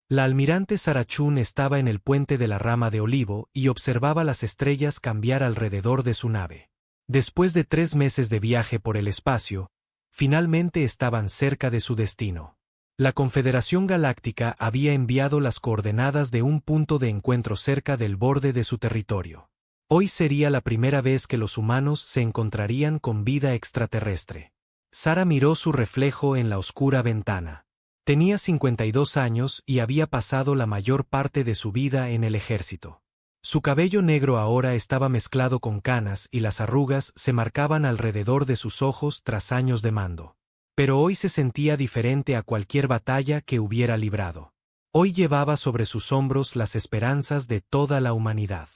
La almirante Sarachún estaba en el puente de la rama de olivo y observaba las estrellas cambiar alrededor de su nave. Después de 3 meses de viaje por el espacio, finalmente estaban cerca de su destino. La Confederación Galáctica había enviado las coordenadas de un punto de encuentro cerca del borde de su territorio. Hoy sería la primera vez que los humanos se encontrarían con vida extraterrestre. Sara miró su reflejo en la oscura ventana. Tenía 52 años y había pasado la mayor parte de su vida en el ejército. Su cabello negro ahora estaba mezclado con canas y las arrugas se marcaban alrededor de sus ojos tras años de mando. Pero hoy se sentía diferente a cualquier batalla que hubiera librado. Hoy llevaba sobre sus hombros las esperanzas de toda la humanidad.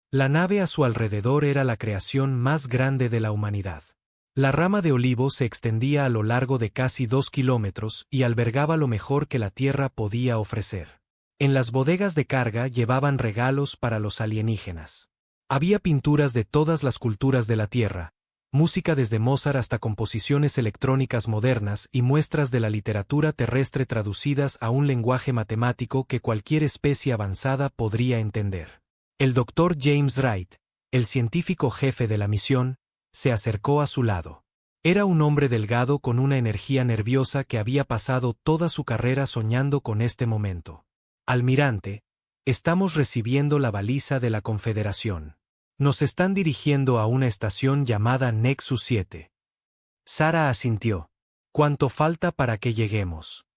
La nave a su alrededor era la creación más grande de la humanidad. La rama de olivo se extendía a lo largo de casi 2 kilómetros y albergaba lo mejor que la Tierra podía ofrecer. En las bodegas de carga llevaban regalos para los alienígenas. Había pinturas de todas las culturas de la Tierra, música desde Mozart hasta composiciones electrónicas modernas y muestras de la literatura terrestre traducidas a un lenguaje matemático que cualquier especie avanzada podría entender. El Dr. James Wright, el científico jefe de la misión, se acercó a su lado. Era un hombre delgado con una energía nerviosa que había pasado toda su carrera soñando con este momento. Almirante, estamos recibiendo la baliza de la Confederación. Nos están dirigiendo a una estación llamada Nexus 7. Sara asintió. ¿Cuánto falta para que lleguemos?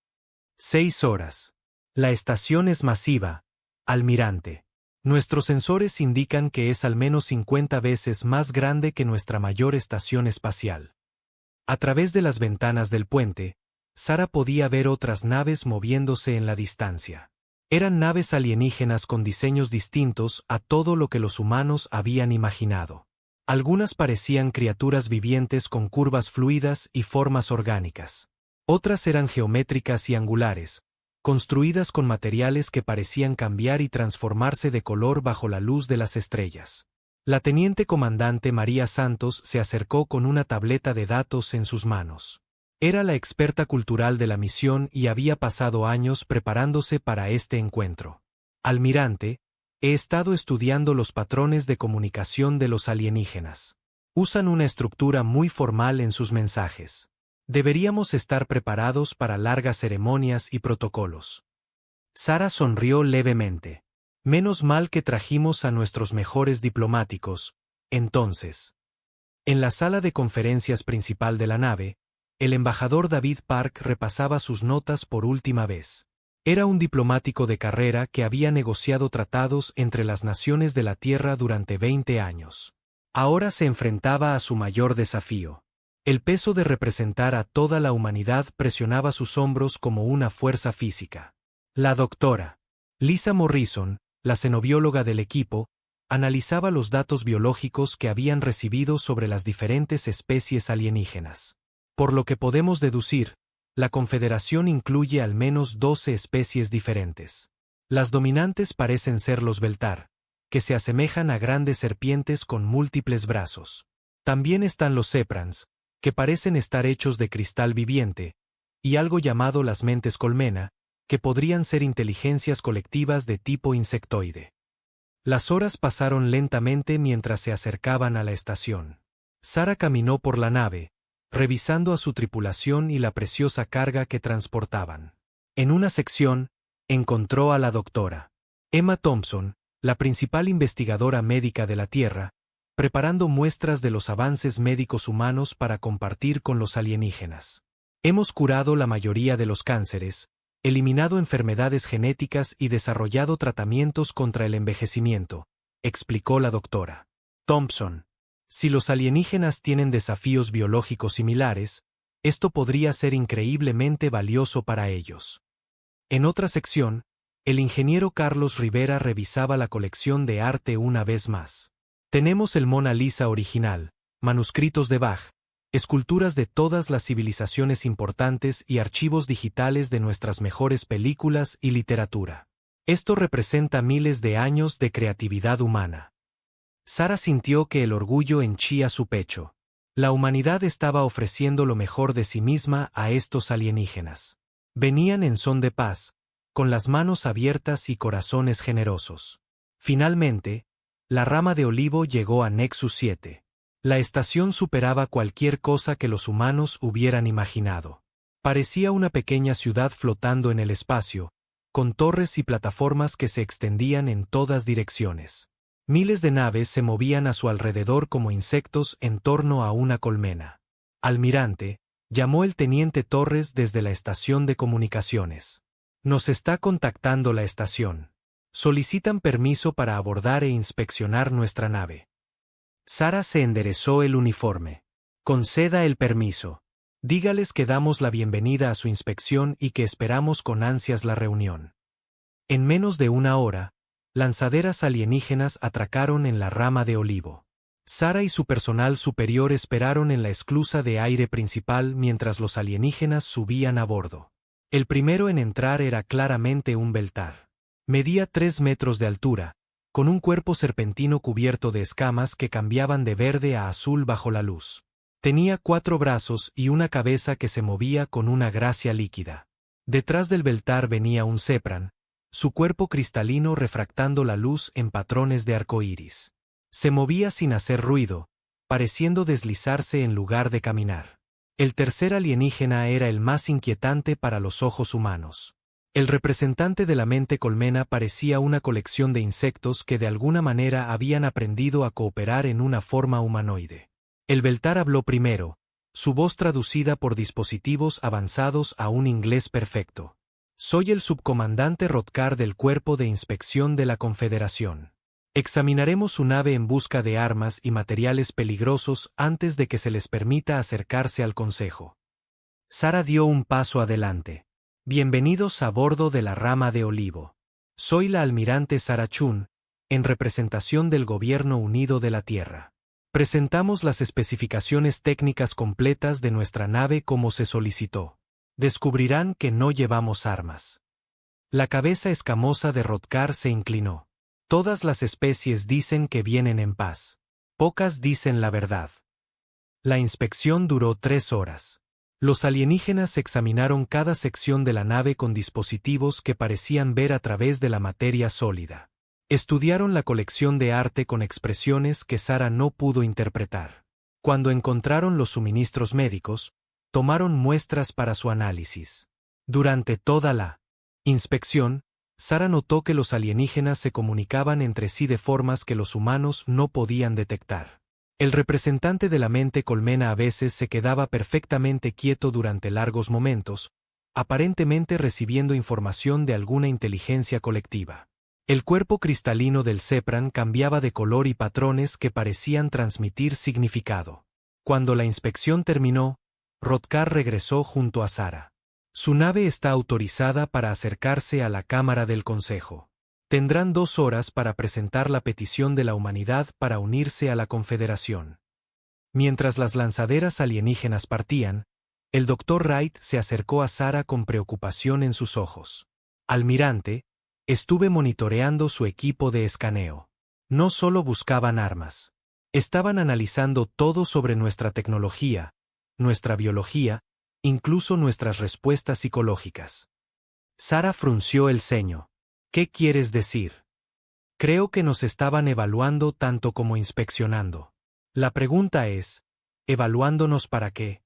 6 horas. La estación es masiva, almirante. Nuestros sensores indican que es al menos 50 veces más grande que nuestra mayor estación espacial. A través de las ventanas del puente, Sara podía ver otras naves moviéndose en la distancia. Eran naves alienígenas con diseños distintos a todo lo que los humanos habían imaginado. Algunas parecían criaturas vivientes con curvas fluidas y formas orgánicas. Otras eran geométricas y angulares, construidas con materiales que parecían cambiar y transformarse de color bajo la luz de las estrellas. La teniente comandante María Santos se acercó con una tableta de datos en sus manos. Era la experta cultural de la misión y había pasado años preparándose para este encuentro. Almirante, he estado estudiando los patrones de comunicación de los alienígenas. Usan una estructura muy formal en sus mensajes. Deberíamos estar preparados para largas ceremonias y protocolos. Sara sonrió levemente. Menos mal que trajimos a nuestros mejores diplomáticos, entonces. En la sala de conferencias principal de la nave, el embajador David Park repasaba sus notas por última vez. Era un diplomático de carrera que había negociado tratados entre las naciones de la Tierra durante 20 años. Ahora se enfrentaba a su mayor desafío. El peso de representar a toda la humanidad presionaba sus hombros como una fuerza física. La doctora Lisa Morrison, la xenobióloga del equipo, analizaba los datos biológicos que habían recibido sobre las diferentes especies alienígenas. Por lo que podemos deducir, la Confederación incluye al menos 12 especies diferentes. Las dominantes parecen ser los Beltar, que se asemejan a grandes serpientes con múltiples brazos. También están los Zeprans, que parecen estar hechos de cristal viviente, y algo llamado las mentes colmena, que podrían ser inteligencias colectivas de tipo insectoide. Las horas pasaron lentamente mientras se acercaban a la estación. Sara caminó por la nave, revisando a su tripulación y la preciosa carga que transportaban. En una sección, encontró a la doctora Emma Thompson, la principal investigadora médica de la Tierra, preparando muestras de los avances médicos humanos para compartir con los alienígenas. Hemos curado la mayoría de los cánceres, eliminado enfermedades genéticas y desarrollado tratamientos contra el envejecimiento, explicó la doctora Thompson. Si los alienígenas tienen desafíos biológicos similares, esto podría ser increíblemente valioso para ellos. En otra sección, el ingeniero Carlos Rivera revisaba la colección de arte una vez más. Tenemos el Mona Lisa original, manuscritos de Bach, esculturas de todas las civilizaciones importantes y archivos digitales de nuestras mejores películas y literatura. Esto representa miles de años de creatividad humana. Sara sintió que el orgullo henchía su pecho. La humanidad estaba ofreciendo lo mejor de sí misma a estos alienígenas. Venían en son de paz, con las manos abiertas y corazones generosos. Finalmente, la rama de Olivo llegó a Nexus 7. La estación superaba cualquier cosa que los humanos hubieran imaginado. Parecía una pequeña ciudad flotando en el espacio, con torres y plataformas que se extendían en todas direcciones. Miles de naves se movían a su alrededor como insectos en torno a una colmena. Almirante, llamó el teniente Torres desde la estación de comunicaciones. Nos está contactando la estación. Solicitan permiso para abordar e inspeccionar nuestra nave. Sara se enderezó el uniforme. Conceda el permiso. Dígales que damos la bienvenida a su inspección y que esperamos con ansias la reunión. En menos de una hora, lanzaderas alienígenas atracaron en la rama de Olivo. Sara y su personal superior esperaron en la esclusa de aire principal mientras los alienígenas subían a bordo. El primero en entrar era claramente un Beltar. Medía 3 metros de altura, con un cuerpo serpentino cubierto de escamas que cambiaban de verde a azul bajo la luz. Tenía 4 brazos y una cabeza que se movía con una gracia líquida. Detrás del Beltar venía un Sepran, su cuerpo cristalino refractando la luz en patrones de arcoíris. Se movía sin hacer ruido, pareciendo deslizarse en lugar de caminar. El tercer alienígena era el más inquietante para los ojos humanos. El representante de la mente colmena parecía una colección de insectos que de alguna manera habían aprendido a cooperar en una forma humanoide. El Beltar habló primero, su voz traducida por dispositivos avanzados a un inglés perfecto. Soy el subcomandante Rodkar del Cuerpo de Inspección de la Confederación. Examinaremos su nave en busca de armas y materiales peligrosos antes de que se les permita acercarse al Consejo. Sara dio un paso adelante. Bienvenidos a bordo de la rama de Olivo. Soy la almirante Sara Chun, en representación del Gobierno Unido de la Tierra. Presentamos las especificaciones técnicas completas de nuestra nave como se solicitó. Descubrirán que no llevamos armas. La cabeza escamosa de Rodkar se inclinó. Todas las especies dicen que vienen en paz. Pocas dicen la verdad. La inspección duró 3 horas. Los alienígenas examinaron cada sección de la nave con dispositivos que parecían ver a través de la materia sólida. Estudiaron la colección de arte con expresiones que Sara no pudo interpretar. Cuando encontraron los suministros médicos, tomaron muestras para su análisis. Durante toda la inspección, Sara notó que los alienígenas se comunicaban entre sí de formas que los humanos no podían detectar. El representante de la mente colmena a veces se quedaba perfectamente quieto durante largos momentos, aparentemente recibiendo información de alguna inteligencia colectiva. El cuerpo cristalino del Sepran cambiaba de color y patrones que parecían transmitir significado. Cuando la inspección terminó, Rodkar regresó junto a Sara. Su nave está autorizada para acercarse a la Cámara del Consejo. Tendrán 2 horas para presentar la petición de la humanidad para unirse a la Confederación. Mientras las lanzaderas alienígenas partían, el Dr. Wright se acercó a Sara con preocupación en sus ojos. Almirante, estuve monitoreando su equipo de escaneo. No solo buscaban armas. Estaban analizando todo sobre nuestra tecnología, nuestra biología, incluso nuestras respuestas psicológicas. Sara frunció el ceño. ¿Qué quieres decir? Creo que nos estaban evaluando tanto como inspeccionando. La pregunta es, ¿evaluándonos para qué?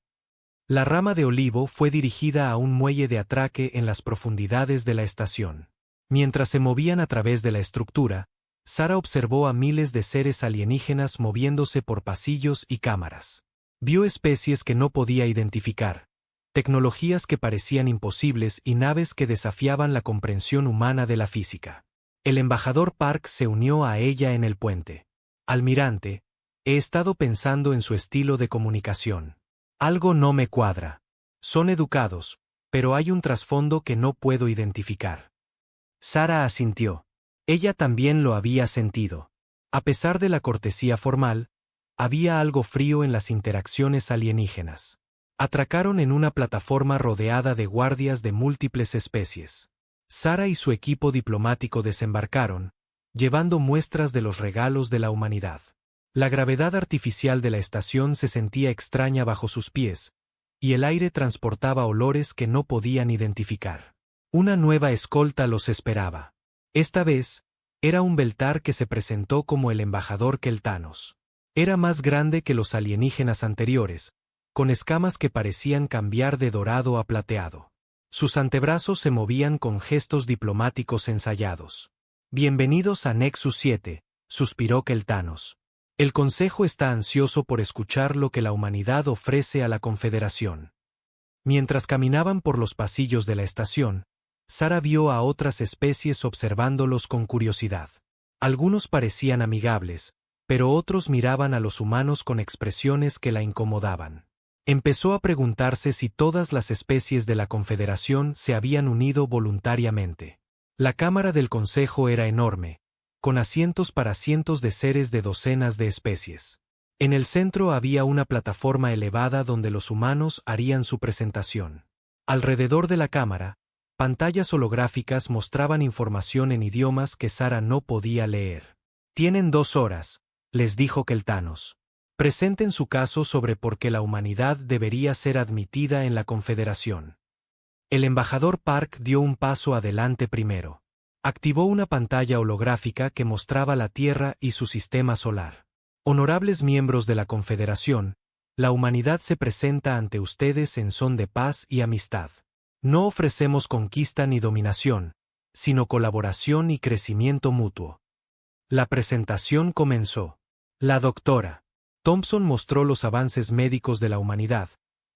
La rama de Olivo fue dirigida a un muelle de atraque en las profundidades de la estación. Mientras se movían a través de la estructura, Sara observó a miles de seres alienígenas moviéndose por pasillos y cámaras. Vio especies que no podía identificar, tecnologías que parecían imposibles y naves que desafiaban la comprensión humana de la física. El embajador Park se unió a ella en el puente. Almirante, he estado pensando en su estilo de comunicación. Algo no me cuadra. Son educados, pero hay un trasfondo que no puedo identificar. Sara asintió. Ella también lo había sentido. A pesar de la cortesía formal, había algo frío en las interacciones alienígenas. Atracaron en una plataforma rodeada de guardias de múltiples especies. Sara y su equipo diplomático desembarcaron, llevando muestras de los regalos de la humanidad. La gravedad artificial de la estación se sentía extraña bajo sus pies, y el aire transportaba olores que no podían identificar. Una nueva escolta los esperaba. Esta vez, era un Beltar que se presentó como el embajador Keltanos. Era más grande que los alienígenas anteriores, con escamas que parecían cambiar de dorado a plateado. Sus antebrazos se movían con gestos diplomáticos ensayados. «Bienvenidos a Nexus 7», suspiró Keltanos. «El Consejo está ansioso por escuchar lo que la humanidad ofrece a la Confederación». Mientras caminaban por los pasillos de la estación, Sara vio a otras especies observándolos con curiosidad. Algunos parecían amigables, pero otros miraban a los humanos con expresiones que la incomodaban. Empezó a preguntarse si todas las especies de la Confederación se habían unido voluntariamente. La cámara del Consejo era enorme, con asientos para cientos de seres de docenas de especies. En el centro había una plataforma elevada donde los humanos harían su presentación. Alrededor de la cámara, pantallas holográficas mostraban información en idiomas que Sara no podía leer. «Tienen 2 horas», les dijo Keltanos. «Presenten su caso sobre por qué la humanidad debería ser admitida en la Confederación». El embajador Park dio un paso adelante primero. Activó una pantalla holográfica que mostraba la Tierra y su sistema solar. «Honorables miembros de la Confederación, la humanidad se presenta ante ustedes en son de paz y amistad. No ofrecemos conquista ni dominación, sino colaboración y crecimiento mutuo». La presentación comenzó. La doctora Thompson mostró los avances médicos de la humanidad,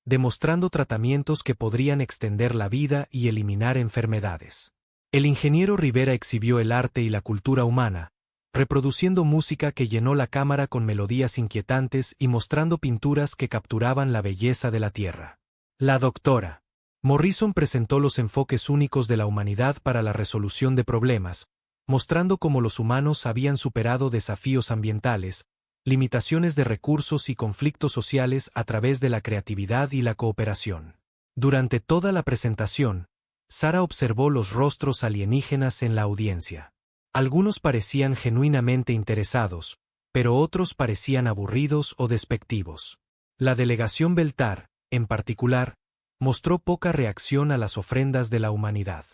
demostrando tratamientos que podrían extender la vida y eliminar enfermedades. El ingeniero Rivera exhibió el arte y la cultura humana, reproduciendo música que llenó la cámara con melodías inquietantes y mostrando pinturas que capturaban la belleza de la Tierra. La doctora Morrison presentó los enfoques únicos de la humanidad para la resolución de problemas, mostrando cómo los humanos habían superado desafíos ambientales, limitaciones de recursos y conflictos sociales a través de la creatividad y la cooperación. Durante toda la presentación, Sara observó los rostros alienígenas en la audiencia. Algunos parecían genuinamente interesados, pero otros parecían aburridos o despectivos. La delegación Beltar, en particular, mostró poca reacción a las ofrendas de la humanidad.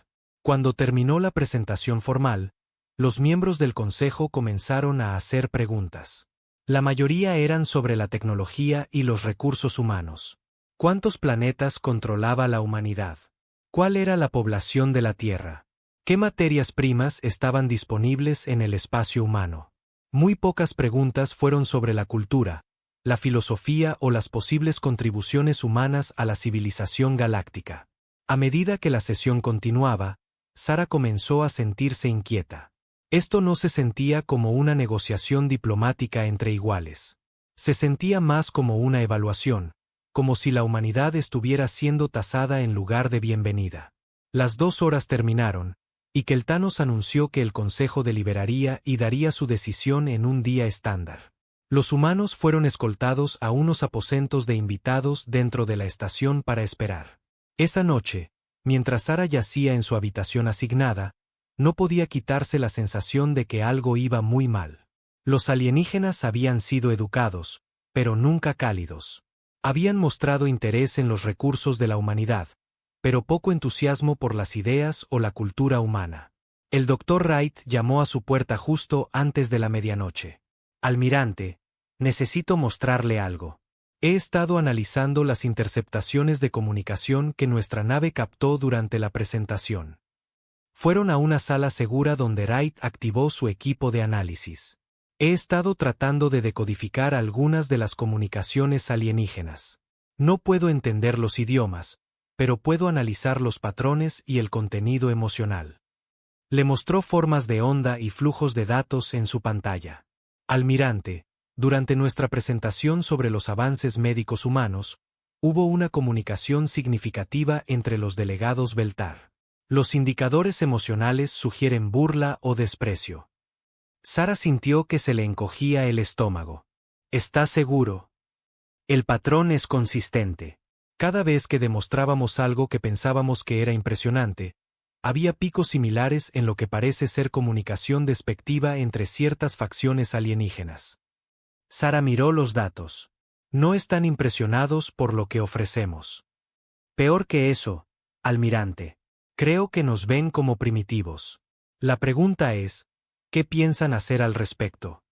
Cuando terminó la presentación formal, los miembros del Consejo comenzaron a hacer preguntas. La mayoría eran sobre la tecnología y los recursos humanos. ¿Cuántos planetas controlaba la humanidad? ¿Cuál era la población de la Tierra? ¿Qué materias primas estaban disponibles en el espacio humano? Muy pocas preguntas fueron sobre la cultura, la filosofía o las posibles contribuciones humanas a la civilización galáctica. A medida que la sesión continuaba, Sara comenzó a sentirse inquieta. Esto no se sentía como una negociación diplomática entre iguales. Se sentía más como una evaluación, como si la humanidad estuviera siendo tasada en lugar de bienvenida. Las 2 horas terminaron, y Keltanos anunció que el Consejo deliberaría y daría su decisión en un día estándar. Los humanos fueron escoltados a unos aposentos de invitados dentro de la estación para esperar. Esa noche, mientras Sara yacía en su habitación asignada, no podía quitarse la sensación de que algo iba muy mal. Los alienígenas habían sido educados, pero nunca cálidos. Habían mostrado interés en los recursos de la humanidad, pero poco entusiasmo por las ideas o la cultura humana. El Dr. Wright llamó a su puerta justo antes de la medianoche. «Almirante, necesito mostrarle algo. He estado analizando las interceptaciones de comunicación que nuestra nave captó durante la presentación». Fueron a una sala segura donde Wright activó su equipo de análisis. «He estado tratando de decodificar algunas de las comunicaciones alienígenas. No puedo entender los idiomas, pero puedo analizar los patrones y el contenido emocional». Le mostró formas de onda y flujos de datos en su pantalla. «Almirante, durante nuestra presentación sobre los avances médicos humanos, hubo una comunicación significativa entre los delegados Beltar. Los indicadores emocionales sugieren burla o desprecio». Sara sintió que se le encogía el estómago. «¿Está seguro?» «El patrón es consistente. Cada vez que demostrábamos algo que pensábamos que era impresionante, había picos similares en lo que parece ser comunicación despectiva entre ciertas facciones alienígenas». Sara miró los datos. «No están impresionados por lo que ofrecemos». «Peor que eso, almirante. Creo que nos ven como primitivos. La pregunta es, ¿qué piensan hacer al respecto?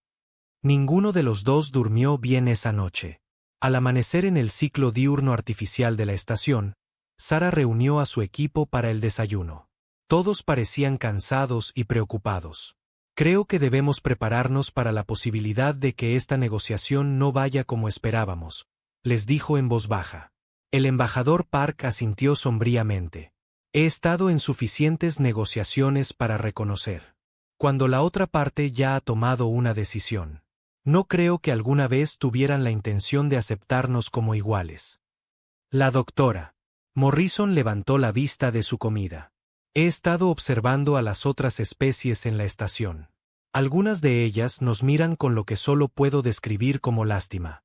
Ninguno de los dos durmió bien esa noche. Al amanecer en el ciclo diurno artificial de la estación, Sara reunió a su equipo para el desayuno. Todos parecían cansados y preocupados. Creo que debemos prepararnos para la posibilidad de que esta negociación no vaya como esperábamos, les dijo en voz baja. El embajador Park asintió sombríamente. He estado en suficientes negociaciones para reconocer cuando la otra parte ya ha tomado una decisión. No creo que alguna vez tuvieran la intención de aceptarnos como iguales. La doctora Morrison levantó la vista de su comida. He estado observando a las otras especies en la estación. Algunas de ellas nos miran con lo que solo puedo describir como lástima.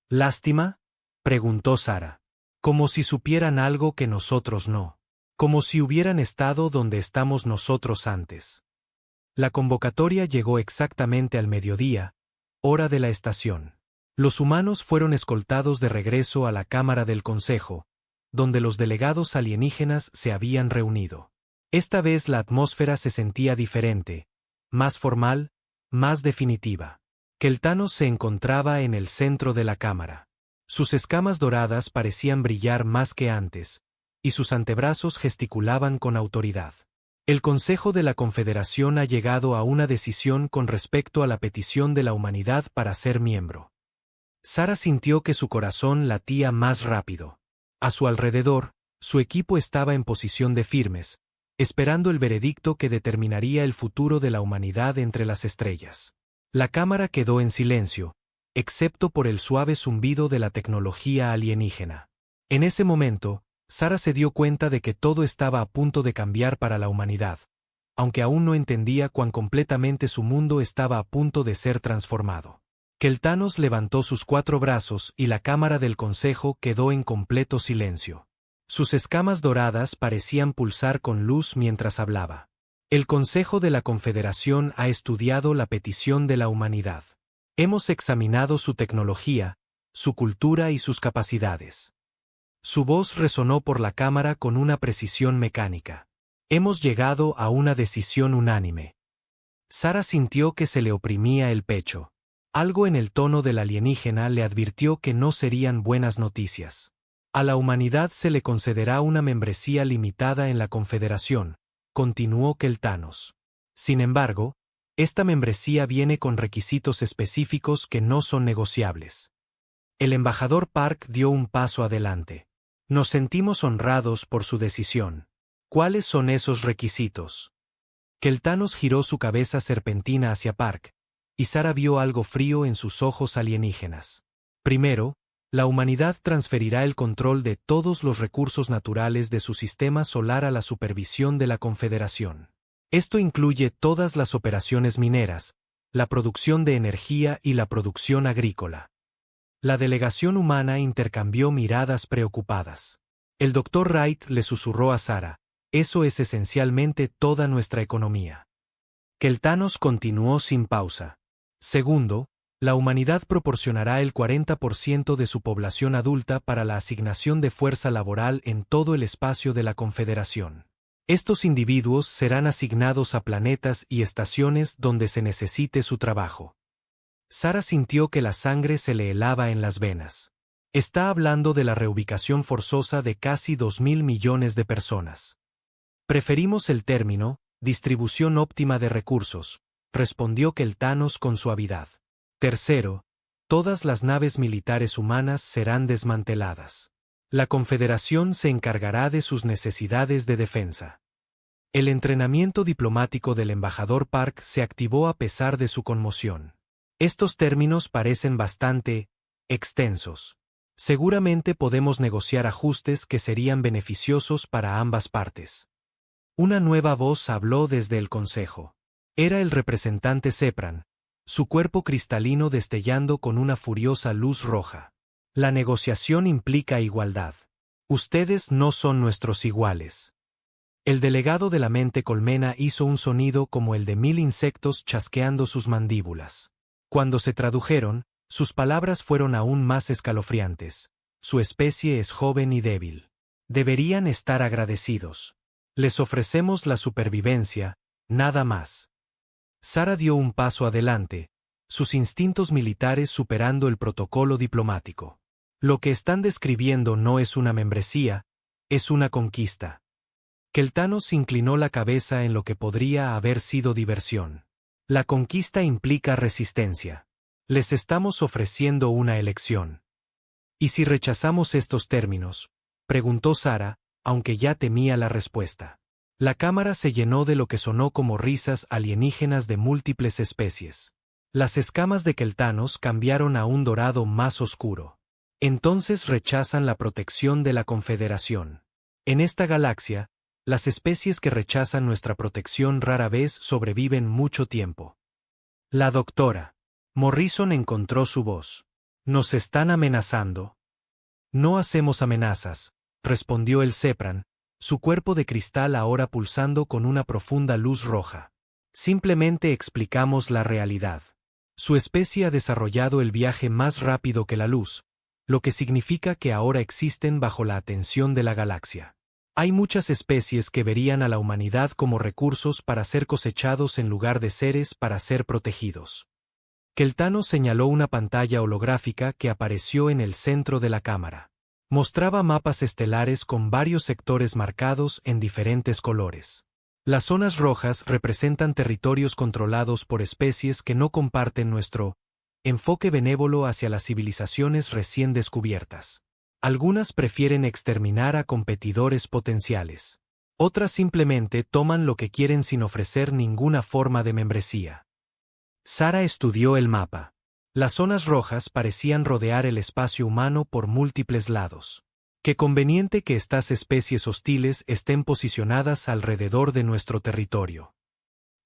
¿Lástima?, preguntó Sara. Como si supieran algo que nosotros no. Como si hubieran estado donde estamos nosotros antes. La convocatoria llegó exactamente al mediodía, hora de la estación. Los humanos fueron escoltados de regreso a la Cámara del Consejo, donde los delegados alienígenas se habían reunido. Esta vez la atmósfera se sentía diferente, más formal, más definitiva. Keltanos se encontraba en el centro de la cámara. Sus escamas doradas parecían brillar más que antes, y sus antebrazos gesticulaban con autoridad. El Consejo de la Confederación ha llegado a una decisión con respecto a la petición de la humanidad para ser miembro. Sara sintió que su corazón latía más rápido. A su alrededor, su equipo estaba en posición de firmes, esperando el veredicto que determinaría el futuro de la humanidad entre las estrellas. La cámara quedó en silencio, excepto por el suave zumbido de la tecnología alienígena. En ese momento, Sara se dio cuenta de que todo estaba a punto de cambiar para la humanidad, aunque aún no entendía cuán completamente su mundo estaba a punto de ser transformado. Keltanos levantó sus 4 brazos y la cámara del consejo quedó en completo silencio. Sus escamas doradas parecían pulsar con luz mientras hablaba. El Consejo de la Confederación ha estudiado la petición de la humanidad. Hemos examinado su tecnología, su cultura y sus capacidades. Su voz resonó por la cámara con una precisión mecánica. Hemos llegado a una decisión unánime. Sara sintió que se le oprimía el pecho. Algo en el tono del alienígena le advirtió que no serían buenas noticias. A la humanidad se le concederá una membresía limitada en la Confederación, continuó Keltanos. Sin embargo, esta membresía viene con requisitos específicos que no son negociables. El embajador Park dio un paso adelante. Nos sentimos honrados por su decisión. ¿Cuáles son esos requisitos? Keltanos giró su cabeza serpentina hacia Park, y Sara vio algo frío en sus ojos alienígenas. Primero, la humanidad transferirá el control de todos los recursos naturales de su sistema solar a la supervisión de la Confederación. Esto incluye todas las operaciones mineras, la producción de energía y la producción agrícola. La delegación humana intercambió miradas preocupadas. El Dr. Wright le susurró a Sara, eso es esencialmente toda nuestra economía. Keltanos continuó sin pausa. Segundo, la humanidad proporcionará el 40% de su población adulta para la asignación de fuerza laboral en todo el espacio de la Confederación. Estos individuos serán asignados a planetas y estaciones donde se necesite su trabajo. Sara sintió que la sangre se le helaba en las venas. Está hablando de la reubicación forzosa de casi 2.000 millones de personas. Preferimos el término, distribución óptima de recursos, respondió Keltanos con suavidad. Tercero, todas las naves militares humanas serán desmanteladas. La Confederación se encargará de sus necesidades de defensa. El entrenamiento diplomático del embajador Park se activó a pesar de su conmoción. Estos términos parecen bastante extensos. Seguramente podemos negociar ajustes que serían beneficiosos para ambas partes. Una nueva voz habló desde el Consejo. Era el representante Sepran, su cuerpo cristalino destellando con una furiosa luz roja. La negociación implica igualdad. Ustedes no son nuestros iguales. El delegado de la mente colmena hizo un sonido como el de 1000 insectos chasqueando sus mandíbulas. Cuando se tradujeron, sus palabras fueron aún más escalofriantes. Su especie es joven y débil. Deberían estar agradecidos. Les ofrecemos la supervivencia, nada más. Sara dio un paso adelante, sus instintos militares superando el protocolo diplomático. Lo que están describiendo no es una membresía, es una conquista. Keltanos inclinó la cabeza en lo que podría haber sido diversión. La conquista implica resistencia. Les estamos ofreciendo una elección. ¿Y si rechazamos estos términos?, preguntó Sara, aunque ya temía la respuesta. La cámara se llenó de lo que sonó como risas alienígenas de múltiples especies. Las escamas de Keltanos cambiaron a un dorado más oscuro. Entonces rechazan la protección de la Confederación. En esta galaxia, las especies que rechazan nuestra protección rara vez sobreviven mucho tiempo. La doctora Morrison encontró su voz. ¿Nos están amenazando? No hacemos amenazas, respondió el Sepran, su cuerpo de cristal ahora pulsando con una profunda luz roja. Simplemente explicamos la realidad. Su especie ha desarrollado el viaje más rápido que la luz, lo que significa que ahora existen bajo la atención de la galaxia. Hay muchas especies que verían a la humanidad como recursos para ser cosechados en lugar de seres para ser protegidos. Keltanos señaló una pantalla holográfica que apareció en el centro de la cámara. Mostraba mapas estelares con varios sectores marcados en diferentes colores. Las zonas rojas representan territorios controlados por especies que no comparten nuestro enfoque benévolo hacia las civilizaciones recién descubiertas. Algunas prefieren exterminar a competidores potenciales. Otras simplemente toman lo que quieren sin ofrecer ninguna forma de membresía. Sara estudió el mapa. Las zonas rojas parecían rodear el espacio humano por múltiples lados. Qué conveniente que estas especies hostiles estén posicionadas alrededor de nuestro territorio.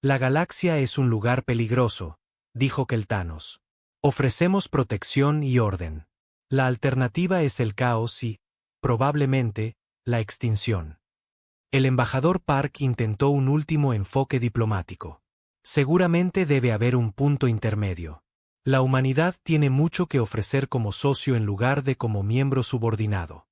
La galaxia es un lugar peligroso, dijo Keltanos. Ofrecemos protección y orden. La alternativa es el caos y, probablemente, la extinción. El embajador Park intentó un último enfoque diplomático. Seguramente debe haber un punto intermedio. La humanidad tiene mucho que ofrecer como socio en lugar de como miembro subordinado.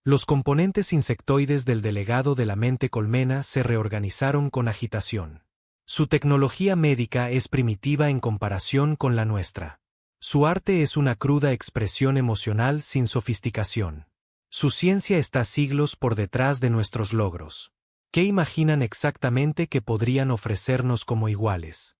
Los componentes insectoides del delegado de la mente colmena se reorganizaron con agitación. Su tecnología médica es primitiva en comparación con la nuestra. Su arte es una cruda expresión emocional sin sofisticación. Su ciencia está siglos por detrás de nuestros logros. ¿Qué imaginan exactamente que podrían ofrecernos como iguales?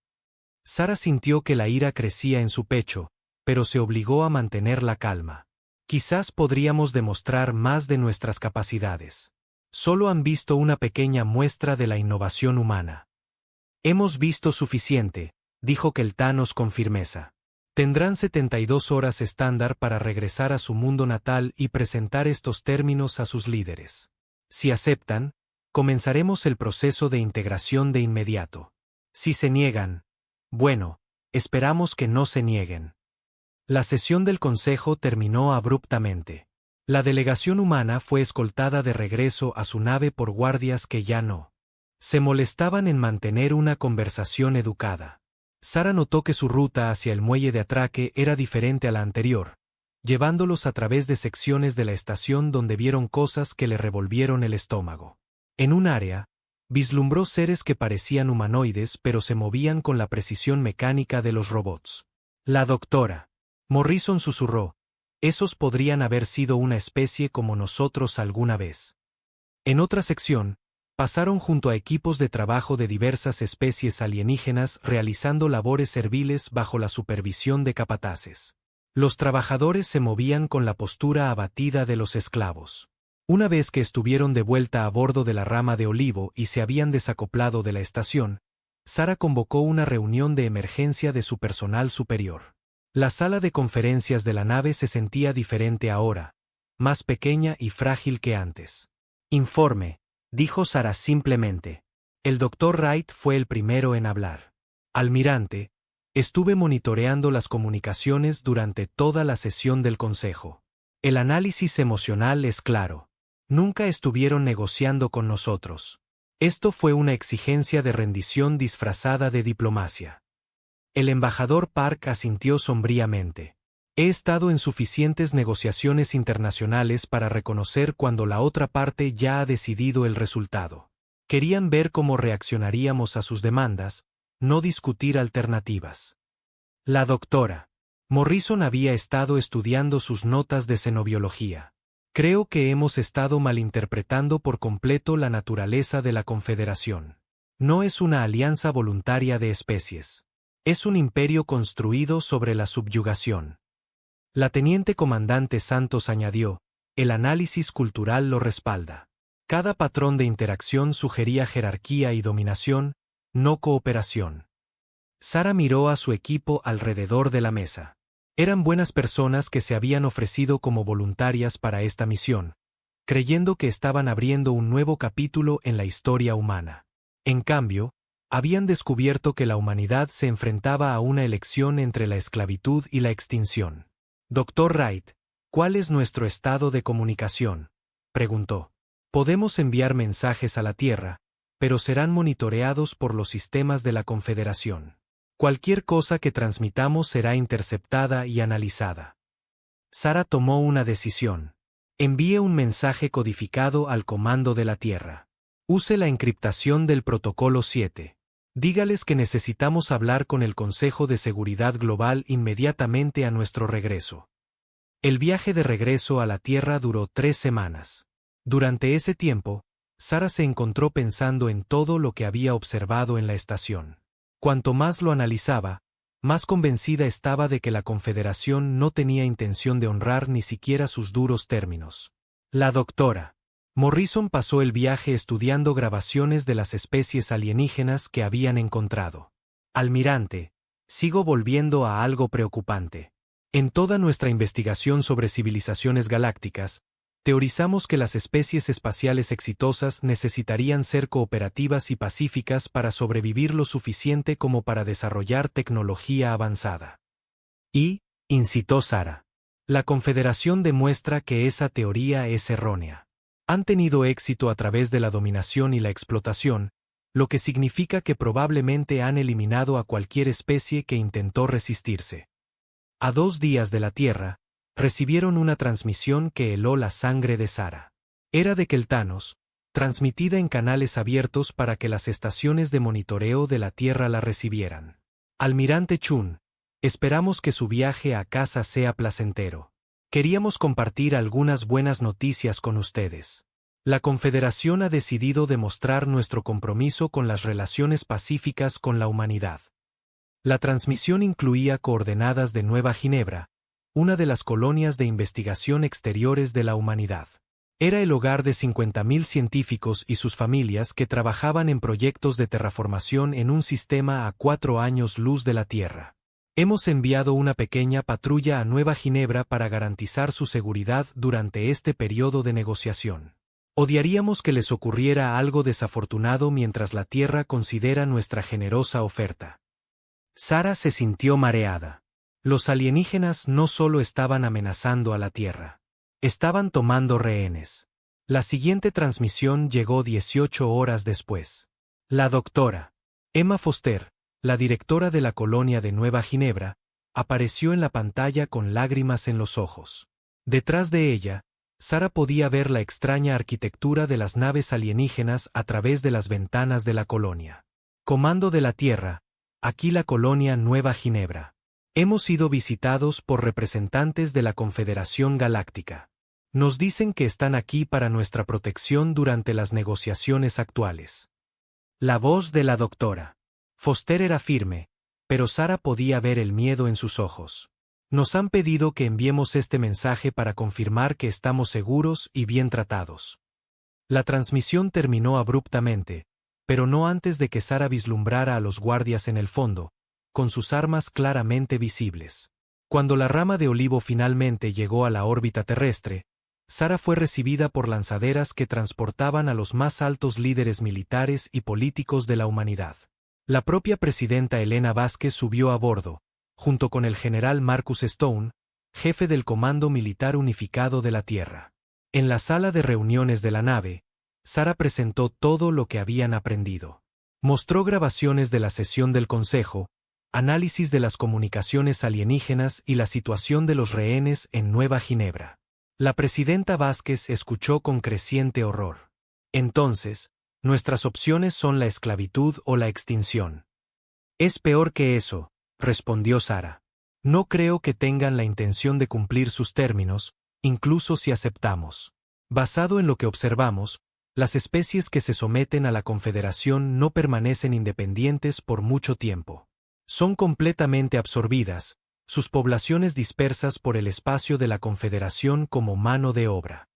Sara sintió que la ira crecía en su pecho, pero se obligó a mantener la calma. Quizás podríamos demostrar más de nuestras capacidades. Solo han visto una pequeña muestra de la innovación humana. Hemos visto suficiente, dijo Keltanos con firmeza. Tendrán 72 horas estándar para regresar a su mundo natal y presentar estos términos a sus líderes. Si aceptan, comenzaremos el proceso de integración de inmediato. Si se niegan, bueno, esperamos que no se nieguen. La sesión del Consejo terminó abruptamente. La delegación humana fue escoltada de regreso a su nave por guardias que ya no se molestaban en mantener una conversación educada. Sara notó que su ruta hacia el muelle de atraque era diferente a la anterior, llevándolos a través de secciones de la estación donde vieron cosas que le revolvieron el estómago. En un área, vislumbró seres que parecían humanoides pero se movían con la precisión mecánica de los robots. La doctora Morrison susurró, esos podrían haber sido una especie como nosotros alguna vez. En otra sección, pasaron junto a equipos de trabajo de diversas especies alienígenas realizando labores serviles bajo la supervisión de capataces. Los trabajadores se movían con la postura abatida de los esclavos. Una vez que estuvieron de vuelta a bordo de la rama de olivo y se habían desacoplado de la estación, Sara convocó una reunión de emergencia de su personal superior. La sala de conferencias de la nave se sentía diferente ahora, más pequeña y frágil que antes. Informe, dijo Sara simplemente. El Dr. Wright fue el primero en hablar. Almirante, estuve monitoreando las comunicaciones durante toda la sesión del Consejo. El análisis emocional es claro. Nunca estuvieron negociando con nosotros. Esto fue una exigencia de rendición disfrazada de diplomacia. El embajador Park asintió sombríamente. He estado en suficientes negociaciones internacionales para reconocer cuando la otra parte ya ha decidido el resultado. Querían ver cómo reaccionaríamos a sus demandas, no discutir alternativas. La doctora Morrison había estado estudiando sus notas de xenobiología. Creo que hemos estado malinterpretando por completo la naturaleza de la Confederación. No es una alianza voluntaria de especies. Es un imperio construido sobre la subyugación. La teniente comandante Santos añadió, el análisis cultural lo respalda. Cada patrón de interacción sugería jerarquía y dominación, no cooperación. Sara miró a su equipo alrededor de la mesa. Eran buenas personas que se habían ofrecido como voluntarias para esta misión, creyendo que estaban abriendo un nuevo capítulo en la historia humana. En cambio, habían descubierto que la humanidad se enfrentaba a una elección entre la esclavitud y la extinción. Dr. Wright, ¿cuál es nuestro estado de comunicación?, preguntó. Podemos enviar mensajes a la Tierra, pero serán monitoreados por los sistemas de la Confederación. Cualquier cosa que transmitamos será interceptada y analizada. Sara tomó una decisión. Envíe un mensaje codificado al comando de la Tierra. Use la encriptación del Protocolo 7. Dígales que necesitamos hablar con el Consejo de Seguridad Global inmediatamente a nuestro regreso. El viaje de regreso a la Tierra duró 3 semanas. Durante ese tiempo, Sara se encontró pensando en todo lo que había observado en la estación. Cuanto más lo analizaba, más convencida estaba de que la Confederación no tenía intención de honrar ni siquiera sus duros términos. La doctora Morrison pasó el viaje estudiando grabaciones de las especies alienígenas que habían encontrado. Almirante, sigo volviendo a algo preocupante. En toda nuestra investigación sobre civilizaciones galácticas, teorizamos que las especies espaciales exitosas necesitarían ser cooperativas y pacíficas para sobrevivir lo suficiente como para desarrollar tecnología avanzada. Y, incitó Sara, la Confederación demuestra que esa teoría es errónea. Han tenido éxito a través de la dominación y la explotación, lo que significa que probablemente han eliminado a cualquier especie que intentó resistirse. A 2 días de la Tierra, recibieron una transmisión que heló la sangre de Sara. Era de Keltanos, transmitida en canales abiertos para que las estaciones de monitoreo de la Tierra la recibieran. Almirante Chun, esperamos que su viaje a casa sea placentero. Queríamos compartir algunas buenas noticias con ustedes. La Confederación ha decidido demostrar nuestro compromiso con las relaciones pacíficas con la humanidad. La transmisión incluía coordenadas de Nueva Ginebra, una de las colonias de investigación exteriores de la humanidad. Era el hogar de 50.000 científicos y sus familias que trabajaban en proyectos de terraformación en un sistema a 4 años luz de la Tierra. Hemos enviado una pequeña patrulla a Nueva Ginebra para garantizar su seguridad durante este periodo de negociación. Odiaríamos que les ocurriera algo desafortunado mientras la Tierra considera nuestra generosa oferta. Sara se sintió mareada. Los alienígenas no solo estaban amenazando a la Tierra. Estaban tomando rehenes. La siguiente transmisión llegó 18 horas después. La doctora Emma Foster, la directora de la colonia de Nueva Ginebra, apareció en la pantalla con lágrimas en los ojos. Detrás de ella, Sara podía ver la extraña arquitectura de las naves alienígenas a través de las ventanas de la colonia. Comando de la Tierra, aquí la colonia Nueva Ginebra. Hemos sido visitados por representantes de la Confederación Galáctica. Nos dicen que están aquí para nuestra protección durante las negociaciones actuales. La voz de la doctora Foster era firme, pero Sara podía ver el miedo en sus ojos. Nos han pedido que enviemos este mensaje para confirmar que estamos seguros y bien tratados. La transmisión terminó abruptamente, pero no antes de que Sara vislumbrara a los guardias en el fondo, con sus armas claramente visibles. Cuando la rama de olivo finalmente llegó a la órbita terrestre, Sara fue recibida por lanzaderas que transportaban a los más altos líderes militares y políticos de la humanidad. La propia presidenta Elena Vázquez subió a bordo, junto con el general Marcus Stone, jefe del Comando Militar Unificado de la Tierra. En la sala de reuniones de la nave, Sara presentó todo lo que habían aprendido. Mostró grabaciones de la sesión del Consejo, análisis de las comunicaciones alienígenas y la situación de los rehenes en Nueva Ginebra. La presidenta Vázquez escuchó con creciente horror. Entonces, Nuestras opciones son la esclavitud o la extinción. Es peor que eso, respondió Sara. No creo que tengan la intención de cumplir sus términos, incluso si aceptamos. Basado en lo que observamos, las especies que se someten a la Confederación no permanecen independientes por mucho tiempo. Son completamente absorbidas, sus poblaciones dispersas por el espacio de la Confederación como mano de obra.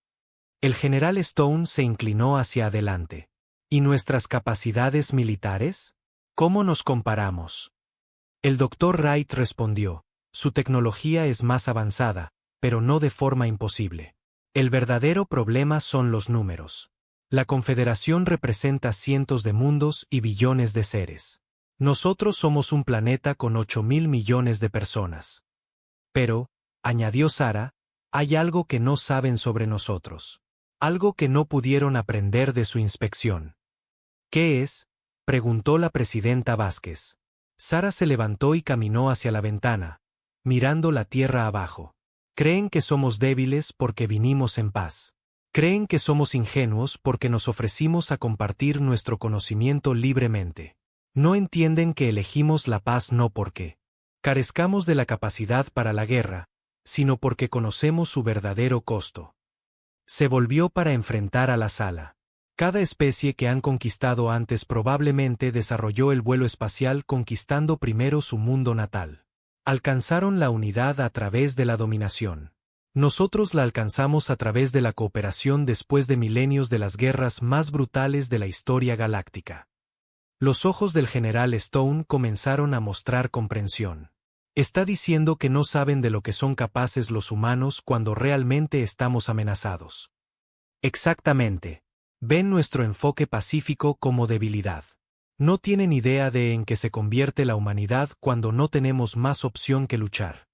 El general Stone se inclinó hacia adelante. ¿Y nuestras capacidades militares? ¿Cómo nos comparamos? El Dr. Wright respondió, su tecnología es más avanzada, pero no de forma imposible. El verdadero problema son los números. La Confederación representa cientos de mundos y billones de seres. Nosotros somos un planeta con 8.000 millones de personas. Pero, añadió Sara, hay algo que no saben sobre nosotros. Algo que no pudieron aprender de su inspección. ¿Qué es?, preguntó la presidenta Vázquez. Sara se levantó y caminó hacia la ventana, mirando la tierra abajo. Creen que somos débiles porque vinimos en paz. Creen que somos ingenuos porque nos ofrecimos a compartir nuestro conocimiento libremente. No entienden que elegimos la paz no porque carezcamos de la capacidad para la guerra, sino porque conocemos su verdadero costo. Se volvió para enfrentar a la sala. Cada especie que han conquistado antes probablemente desarrolló el vuelo espacial conquistando primero su mundo natal. Alcanzaron la unidad a través de la dominación. Nosotros la alcanzamos a través de la cooperación después de milenios de las guerras más brutales de la historia galáctica. Los ojos del general Stone comenzaron a mostrar comprensión. Está diciendo que no saben de lo que son capaces los humanos cuando realmente estamos amenazados. Exactamente. Ven nuestro enfoque pacífico como debilidad. No tienen idea de en qué se convierte la humanidad cuando no tenemos más opción que luchar.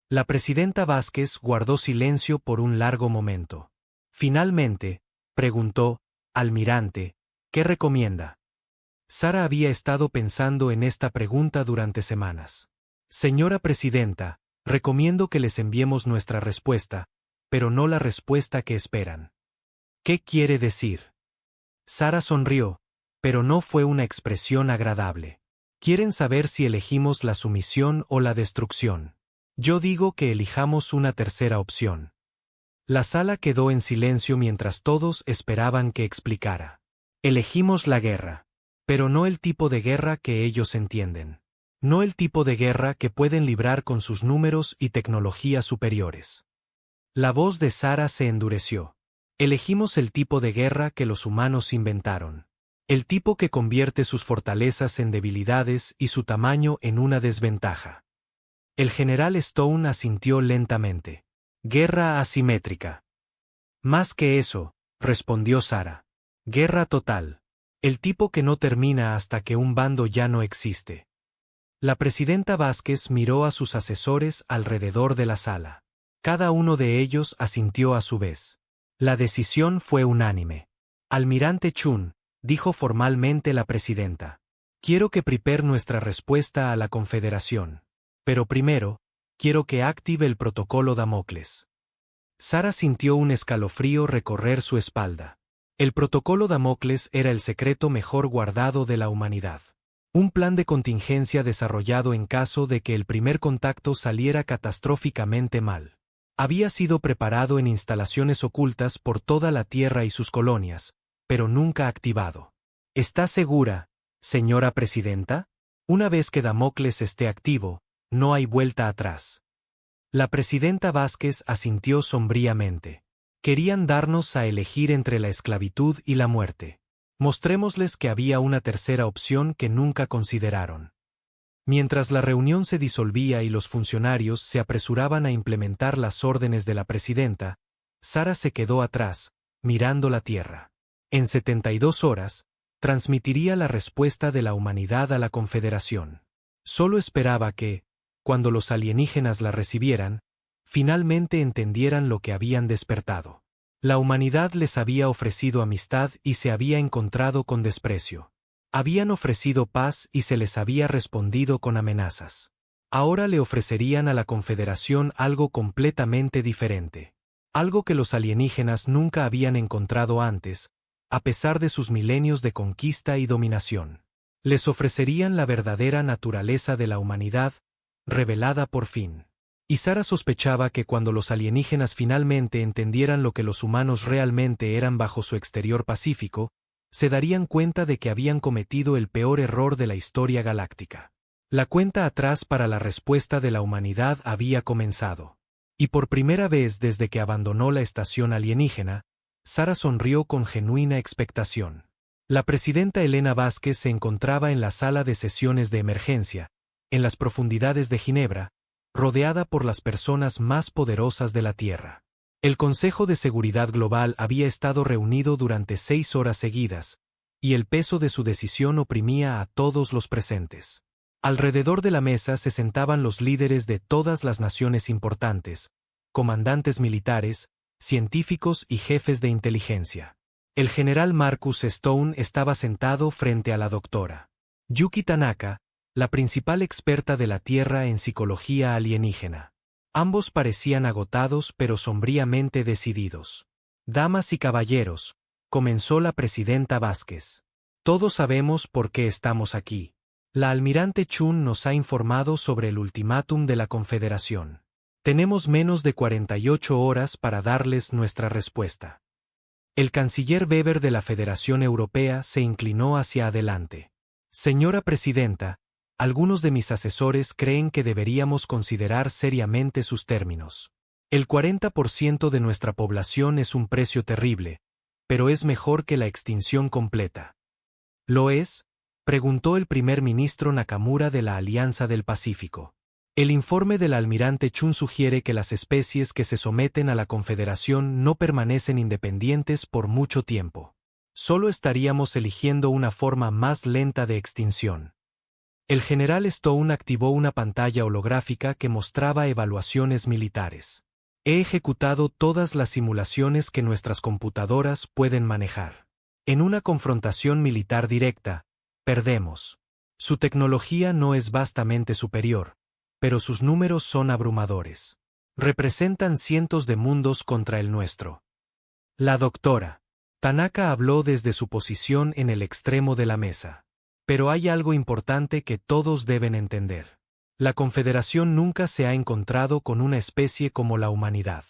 La presidenta Vázquez guardó silencio por un largo momento. Finalmente, preguntó, almirante, ¿qué recomienda? Sara había estado pensando en esta pregunta durante semanas. Señora presidenta, recomiendo que les enviemos nuestra respuesta, pero no la respuesta que esperan. ¿Qué quiere decir? Sara sonrió, pero no fue una expresión agradable. Quieren saber si elegimos la sumisión o la destrucción. Yo digo que elijamos una tercera opción. La sala quedó en silencio mientras todos esperaban que explicara. Elegimos la guerra. Pero no el tipo de guerra que ellos entienden. No el tipo de guerra que pueden librar con sus números y tecnologías superiores. La voz de Sara se endureció. Elegimos el tipo de guerra que los humanos inventaron. El tipo que convierte sus fortalezas en debilidades y su tamaño en una desventaja. El general Stone asintió lentamente. Guerra asimétrica. Más que eso, respondió Sara. Guerra total. El tipo que no termina hasta que un bando ya no existe. La presidenta Vázquez miró a sus asesores alrededor de la sala. Cada uno de ellos asintió a su vez. La decisión fue unánime. Almirante Chun, dijo formalmente la presidenta. Quiero que prepare nuestra respuesta a la Confederación. Pero primero, quiero que active el protocolo Damocles. Sara sintió un escalofrío recorrer su espalda. El protocolo Damocles era el secreto mejor guardado de la humanidad. Un plan de contingencia desarrollado en caso de que el primer contacto saliera catastróficamente mal. Había sido preparado en instalaciones ocultas por toda la Tierra y sus colonias, pero nunca activado. ¿Está segura, señora presidenta? Una vez que Damocles esté activo, no hay vuelta atrás. La presidenta Vázquez asintió sombríamente. Querían darnos a elegir entre la esclavitud y la muerte. Mostrémosles que había una tercera opción que nunca consideraron. Mientras la reunión se disolvía y los funcionarios se apresuraban a implementar las órdenes de la presidenta, Sara se quedó atrás, mirando la tierra. En 72 horas, transmitiría la respuesta de la humanidad a la Confederación. Solo esperaba que, cuando los alienígenas la recibieran, finalmente entendieran lo que habían despertado. La humanidad les había ofrecido amistad y se había encontrado con desprecio. Habían ofrecido paz y se les había respondido con amenazas. Ahora le ofrecerían a la Confederación algo completamente diferente. Algo que los alienígenas nunca habían encontrado antes, a pesar de sus milenios de conquista y dominación. Les ofrecerían la verdadera naturaleza de la humanidad, revelada por fin. Y Sara sospechaba que cuando los alienígenas finalmente entendieran lo que los humanos realmente eran bajo su exterior pacífico, se darían cuenta de que habían cometido el peor error de la historia galáctica. La cuenta atrás para la respuesta de la humanidad había comenzado. Y por primera vez desde que abandonó la estación alienígena, Sara sonrió con genuina expectación. La presidenta Elena Vázquez se encontraba en la sala de sesiones de emergencia, en las profundidades de Ginebra, rodeada por las personas más poderosas de la Tierra. El Consejo de Seguridad Global había estado reunido durante 6 horas seguidas, y el peso de su decisión oprimía a todos los presentes. Alrededor de la mesa se sentaban los líderes de todas las naciones importantes, comandantes militares, científicos y jefes de inteligencia. El general Marcus Stone estaba sentado frente a la doctora Yuki Tanaka, la principal experta de la Tierra en psicología alienígena. Ambos parecían agotados pero sombríamente decididos. Damas y caballeros, comenzó la presidenta Vázquez. Todos sabemos por qué estamos aquí. La almirante Chun nos ha informado sobre el ultimátum de la Confederación. Tenemos menos de 48 horas para darles nuestra respuesta. El canciller Weber de la Federación Europea se inclinó hacia adelante. Señora presidenta, algunos de mis asesores creen que deberíamos considerar seriamente sus términos. El 40% de nuestra población es un precio terrible, pero es mejor que la extinción completa. ¿Lo es?, preguntó el primer ministro Nakamura de la Alianza del Pacífico. El informe del almirante Chun sugiere que las especies que se someten a la Confederación no permanecen independientes por mucho tiempo. Solo estaríamos eligiendo una forma más lenta de extinción. El general Stone activó una pantalla holográfica que mostraba evaluaciones militares. He ejecutado todas las simulaciones que nuestras computadoras pueden manejar. En una confrontación militar directa, perdemos. Su tecnología no es vastamente superior, pero sus números son abrumadores. Representan cientos de mundos contra el nuestro. La doctora Tanaka habló desde su posición en el extremo de la mesa. Pero hay algo importante que todos deben entender. La Confederación nunca se ha encontrado con una especie como la humanidad.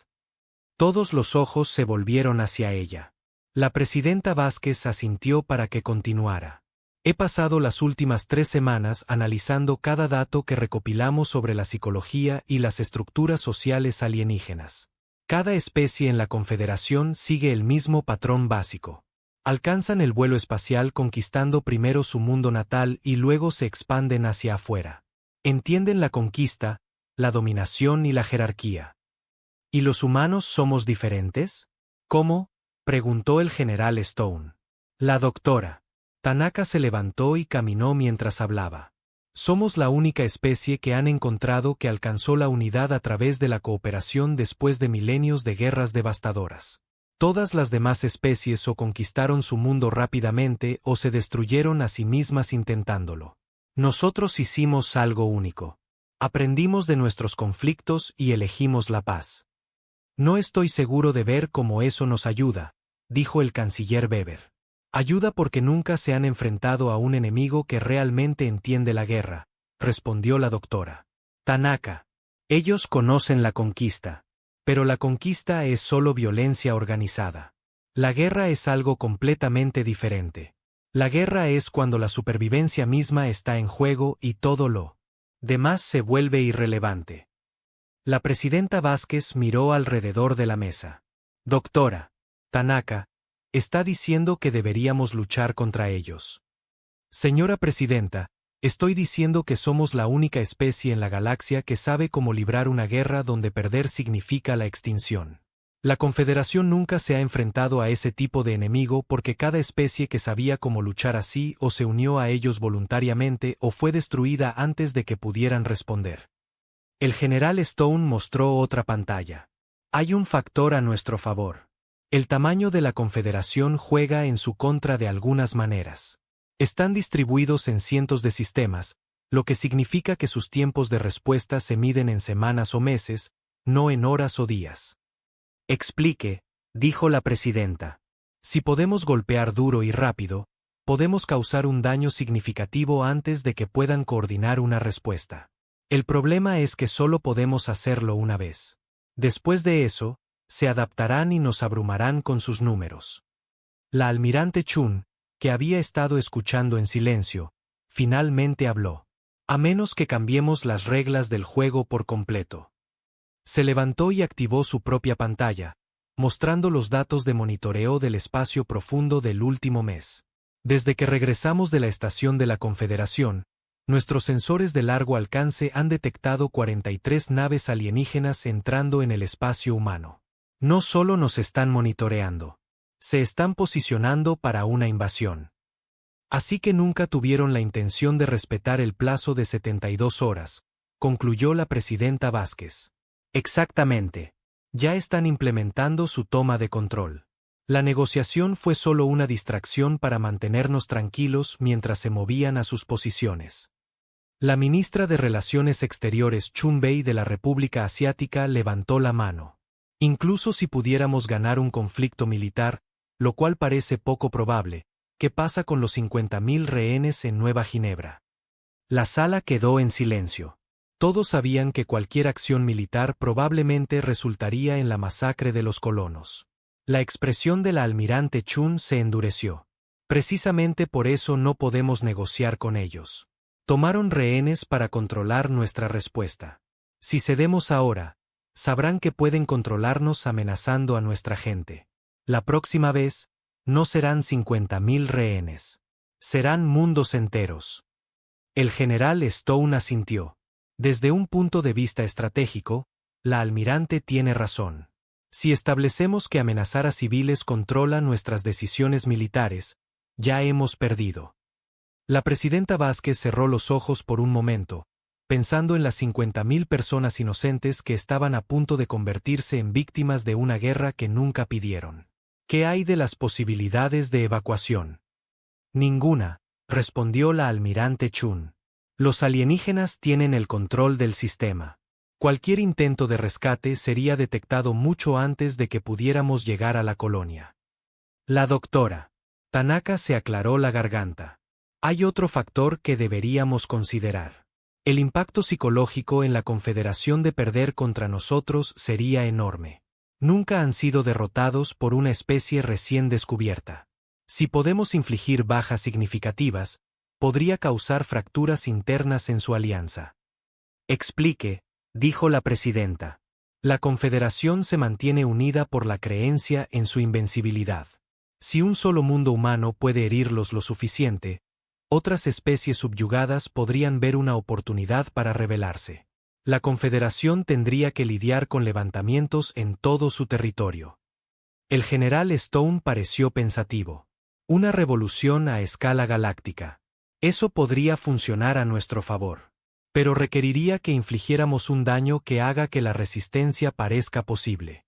Todos los ojos se volvieron hacia ella. La presidenta Vázquez asintió para que continuara. He pasado las últimas 3 semanas analizando cada dato que recopilamos sobre la psicología y las estructuras sociales alienígenas. Cada especie en la Confederación sigue el mismo patrón básico. Alcanzan el vuelo espacial conquistando primero su mundo natal y luego se expanden hacia afuera. Entienden la conquista, la dominación y la jerarquía. ¿Y los humanos somos diferentes? ¿Cómo?, preguntó el general Stone. La doctora Tanaka se levantó y caminó mientras hablaba. Somos la única especie que han encontrado que alcanzó la unidad a través de la cooperación después de milenios de guerras devastadoras. Todas las demás especies o conquistaron su mundo rápidamente o se destruyeron a sí mismas intentándolo. Nosotros hicimos algo único. Aprendimos de nuestros conflictos y elegimos la paz. No estoy seguro de ver cómo eso nos ayuda, dijo el canciller Weber. Ayuda porque nunca se han enfrentado a un enemigo que realmente entiende la guerra, respondió la doctora Tanaka. Ellos conocen la conquista. Pero la conquista es solo violencia organizada. La guerra es algo completamente diferente. La guerra es cuando la supervivencia misma está en juego y todo lo demás se vuelve irrelevante. La presidenta Vázquez miró alrededor de la mesa. Doctora Tanaka, está diciendo que deberíamos luchar contra ellos. Señora presidenta, estoy diciendo que somos la única especie en la galaxia que sabe cómo librar una guerra donde perder significa la extinción. La Confederación nunca se ha enfrentado a ese tipo de enemigo porque cada especie que sabía cómo luchar así o se unió a ellos voluntariamente o fue destruida antes de que pudieran responder. El general Stone mostró otra pantalla. Hay un factor a nuestro favor. El tamaño de la Confederación juega en su contra de algunas maneras. Están distribuidos en cientos de sistemas, lo que significa que sus tiempos de respuesta se miden en semanas o meses, no en horas o días. Explique, dijo la presidenta. Si podemos golpear duro y rápido, podemos causar un daño significativo antes de que puedan coordinar una respuesta. El problema es que solo podemos hacerlo una vez. Después de eso, se adaptarán y nos abrumarán con sus números. La almirante Chun, que había estado escuchando en silencio, finalmente habló. A menos que cambiemos las reglas del juego por completo. Se levantó y activó su propia pantalla, mostrando los datos de monitoreo del espacio profundo del último mes. Desde que regresamos de la estación de la Confederación, nuestros sensores de largo alcance han detectado 43 naves alienígenas entrando en el espacio humano. No solo nos están monitoreando, se están posicionando para una invasión. Así que nunca tuvieron la intención de respetar el plazo de 72 horas, concluyó la presidenta Vázquez. Exactamente. Ya están implementando su toma de control. La negociación fue solo una distracción para mantenernos tranquilos mientras se movían a sus posiciones. La ministra de Relaciones Exteriores Chun Bei de la República Asiática levantó la mano. Incluso si pudiéramos ganar un conflicto militar, lo cual parece poco probable, ¿qué pasa con los 50.000 rehenes en Nueva Ginebra? La sala quedó en silencio. Todos sabían que cualquier acción militar probablemente resultaría en la masacre de los colonos. La expresión de la almirante Chun se endureció. Precisamente por eso no podemos negociar con ellos. Tomaron rehenes para controlar nuestra respuesta. Si cedemos ahora, sabrán que pueden controlarnos amenazando a nuestra gente. La próxima vez, no serán 50.000 rehenes. Serán mundos enteros. El general Stone asintió. Desde un punto de vista estratégico, la almirante tiene razón. Si establecemos que amenazar a civiles controla nuestras decisiones militares, ya hemos perdido. La presidenta Vázquez cerró los ojos por un momento, pensando en las 50.000 personas inocentes que estaban a punto de convertirse en víctimas de una guerra que nunca pidieron. ¿Qué hay de las posibilidades de evacuación? Ninguna, respondió la almirante Chun. Los alienígenas tienen el control del sistema. Cualquier intento de rescate sería detectado mucho antes de que pudiéramos llegar a la colonia. La doctora Tanaka se aclaró la garganta. Hay otro factor que deberíamos considerar. El impacto psicológico en la Confederación de perder contra nosotros sería enorme. Nunca han sido derrotados por una especie recién descubierta. Si podemos infligir bajas significativas, podría causar fracturas internas en su alianza. Explique, dijo la presidenta. La Confederación se mantiene unida por la creencia en su invencibilidad. Si un solo mundo humano puede herirlos lo suficiente, otras especies subyugadas podrían ver una oportunidad para rebelarse. La Confederación tendría que lidiar con levantamientos en todo su territorio. El general Stone pareció pensativo. Una revolución a escala galáctica. Eso podría funcionar a nuestro favor. Pero requeriría que infligiéramos un daño que haga que la resistencia parezca posible.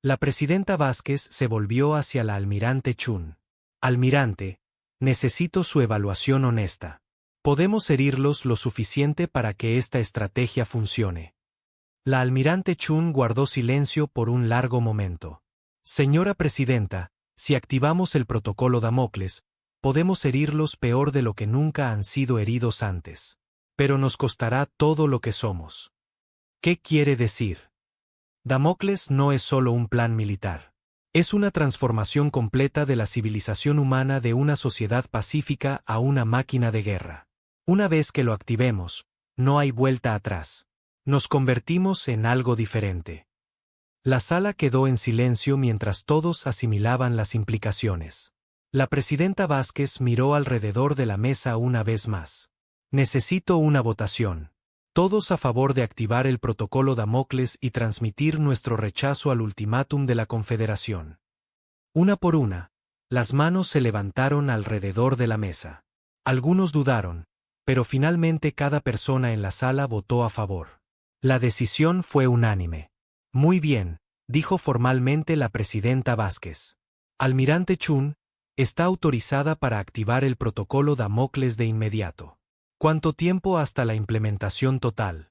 La presidenta Vázquez se volvió hacia la almirante Chun. Almirante, necesito su evaluación honesta. Podemos herirlos lo suficiente para que esta estrategia funcione. La almirante Chun guardó silencio por un largo momento. Señora presidenta, si activamos el protocolo Damocles, podemos herirlos peor de lo que nunca han sido heridos antes. Pero nos costará todo lo que somos. ¿Qué quiere decir? Damocles no es solo un plan militar. Es una transformación completa de la civilización humana de una sociedad pacífica a una máquina de guerra. Una vez que lo activemos, no hay vuelta atrás. Nos convertimos en algo diferente. La sala quedó en silencio mientras todos asimilaban las implicaciones. La presidenta Vázquez miró alrededor de la mesa una vez más. Necesito una votación. Todos a favor de activar el protocolo Damocles y transmitir nuestro rechazo al ultimátum de la Confederación. Una por una, las manos se levantaron alrededor de la mesa. Algunos dudaron, pero finalmente cada persona en la sala votó a favor. La decisión fue unánime. Muy bien, dijo formalmente la presidenta Vázquez. Almirante Chun, está autorizada para activar el protocolo Damocles de inmediato. ¿Cuánto tiempo hasta la implementación total?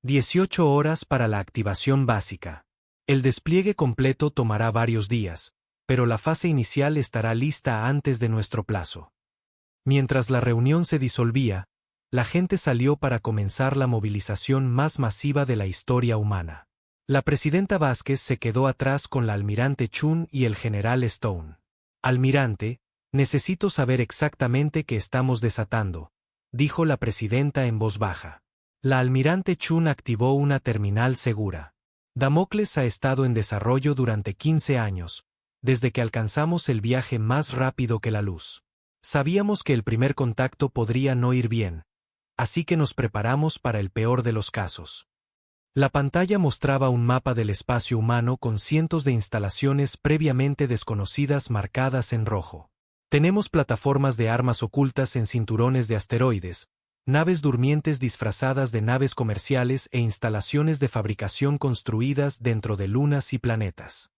18 horas para la activación básica. El despliegue completo tomará varios días, pero la fase inicial estará lista antes de nuestro plazo. Mientras la reunión se disolvía, la gente salió para comenzar la movilización más masiva de la historia humana. La presidenta Vázquez se quedó atrás con la almirante Chun y el general Stone. «Almirante, necesito saber exactamente qué estamos desatando», dijo la presidenta en voz baja. La almirante Chun activó una terminal segura. Damocles ha estado en desarrollo durante 15 años, desde que alcanzamos el viaje más rápido que la luz. Sabíamos que el primer contacto podría no ir bien, así que nos preparamos para el peor de los casos. La pantalla mostraba un mapa del espacio humano con cientos de instalaciones previamente desconocidas marcadas en rojo. Tenemos plataformas de armas ocultas en cinturones de asteroides, naves durmientes disfrazadas de naves comerciales e instalaciones de fabricación construidas dentro de lunas y planetas.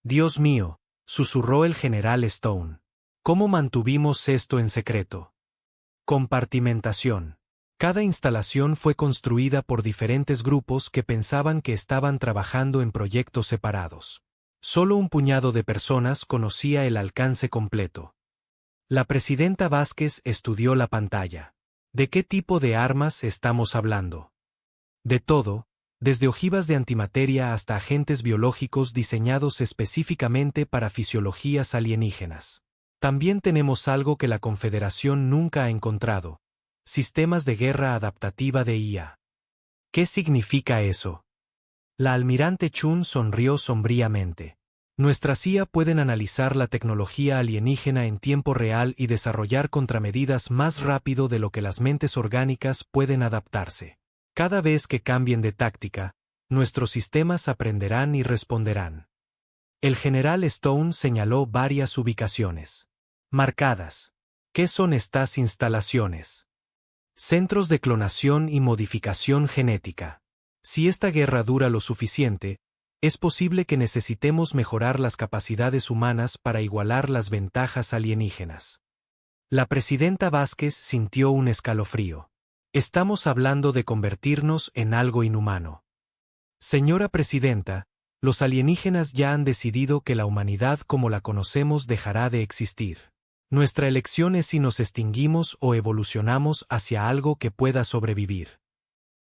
«Dios mío», susurró el general Stone. «¿Cómo mantuvimos esto en secreto?» Compartimentación. Cada instalación fue construida por diferentes grupos que pensaban que estaban trabajando en proyectos separados. Solo un puñado de personas conocía el alcance completo. La presidenta Vázquez estudió la pantalla. ¿De qué tipo de armas estamos hablando? De todo, desde ojivas de antimateria hasta agentes biológicos diseñados específicamente para fisiologías alienígenas. También tenemos algo que la Confederación nunca ha encontrado: sistemas de guerra adaptativa de IA. ¿Qué significa eso? La almirante Chun sonrió sombríamente. Nuestras IA pueden analizar la tecnología alienígena en tiempo real y desarrollar contramedidas más rápido de lo que las mentes orgánicas pueden adaptarse. Cada vez que cambien de táctica, nuestros sistemas aprenderán y responderán. El general Stone señaló varias ubicaciones. Marcadas. ¿Qué son estas instalaciones? Centros de clonación y modificación genética. Si esta guerra dura lo suficiente, es posible que necesitemos mejorar las capacidades humanas para igualar las ventajas alienígenas. La presidenta Vázquez sintió un escalofrío. Estamos hablando de convertirnos en algo inhumano. Señora presidenta, los alienígenas ya han decidido que la humanidad como la conocemos dejará de existir. Nuestra elección es si nos extinguimos o evolucionamos hacia algo que pueda sobrevivir.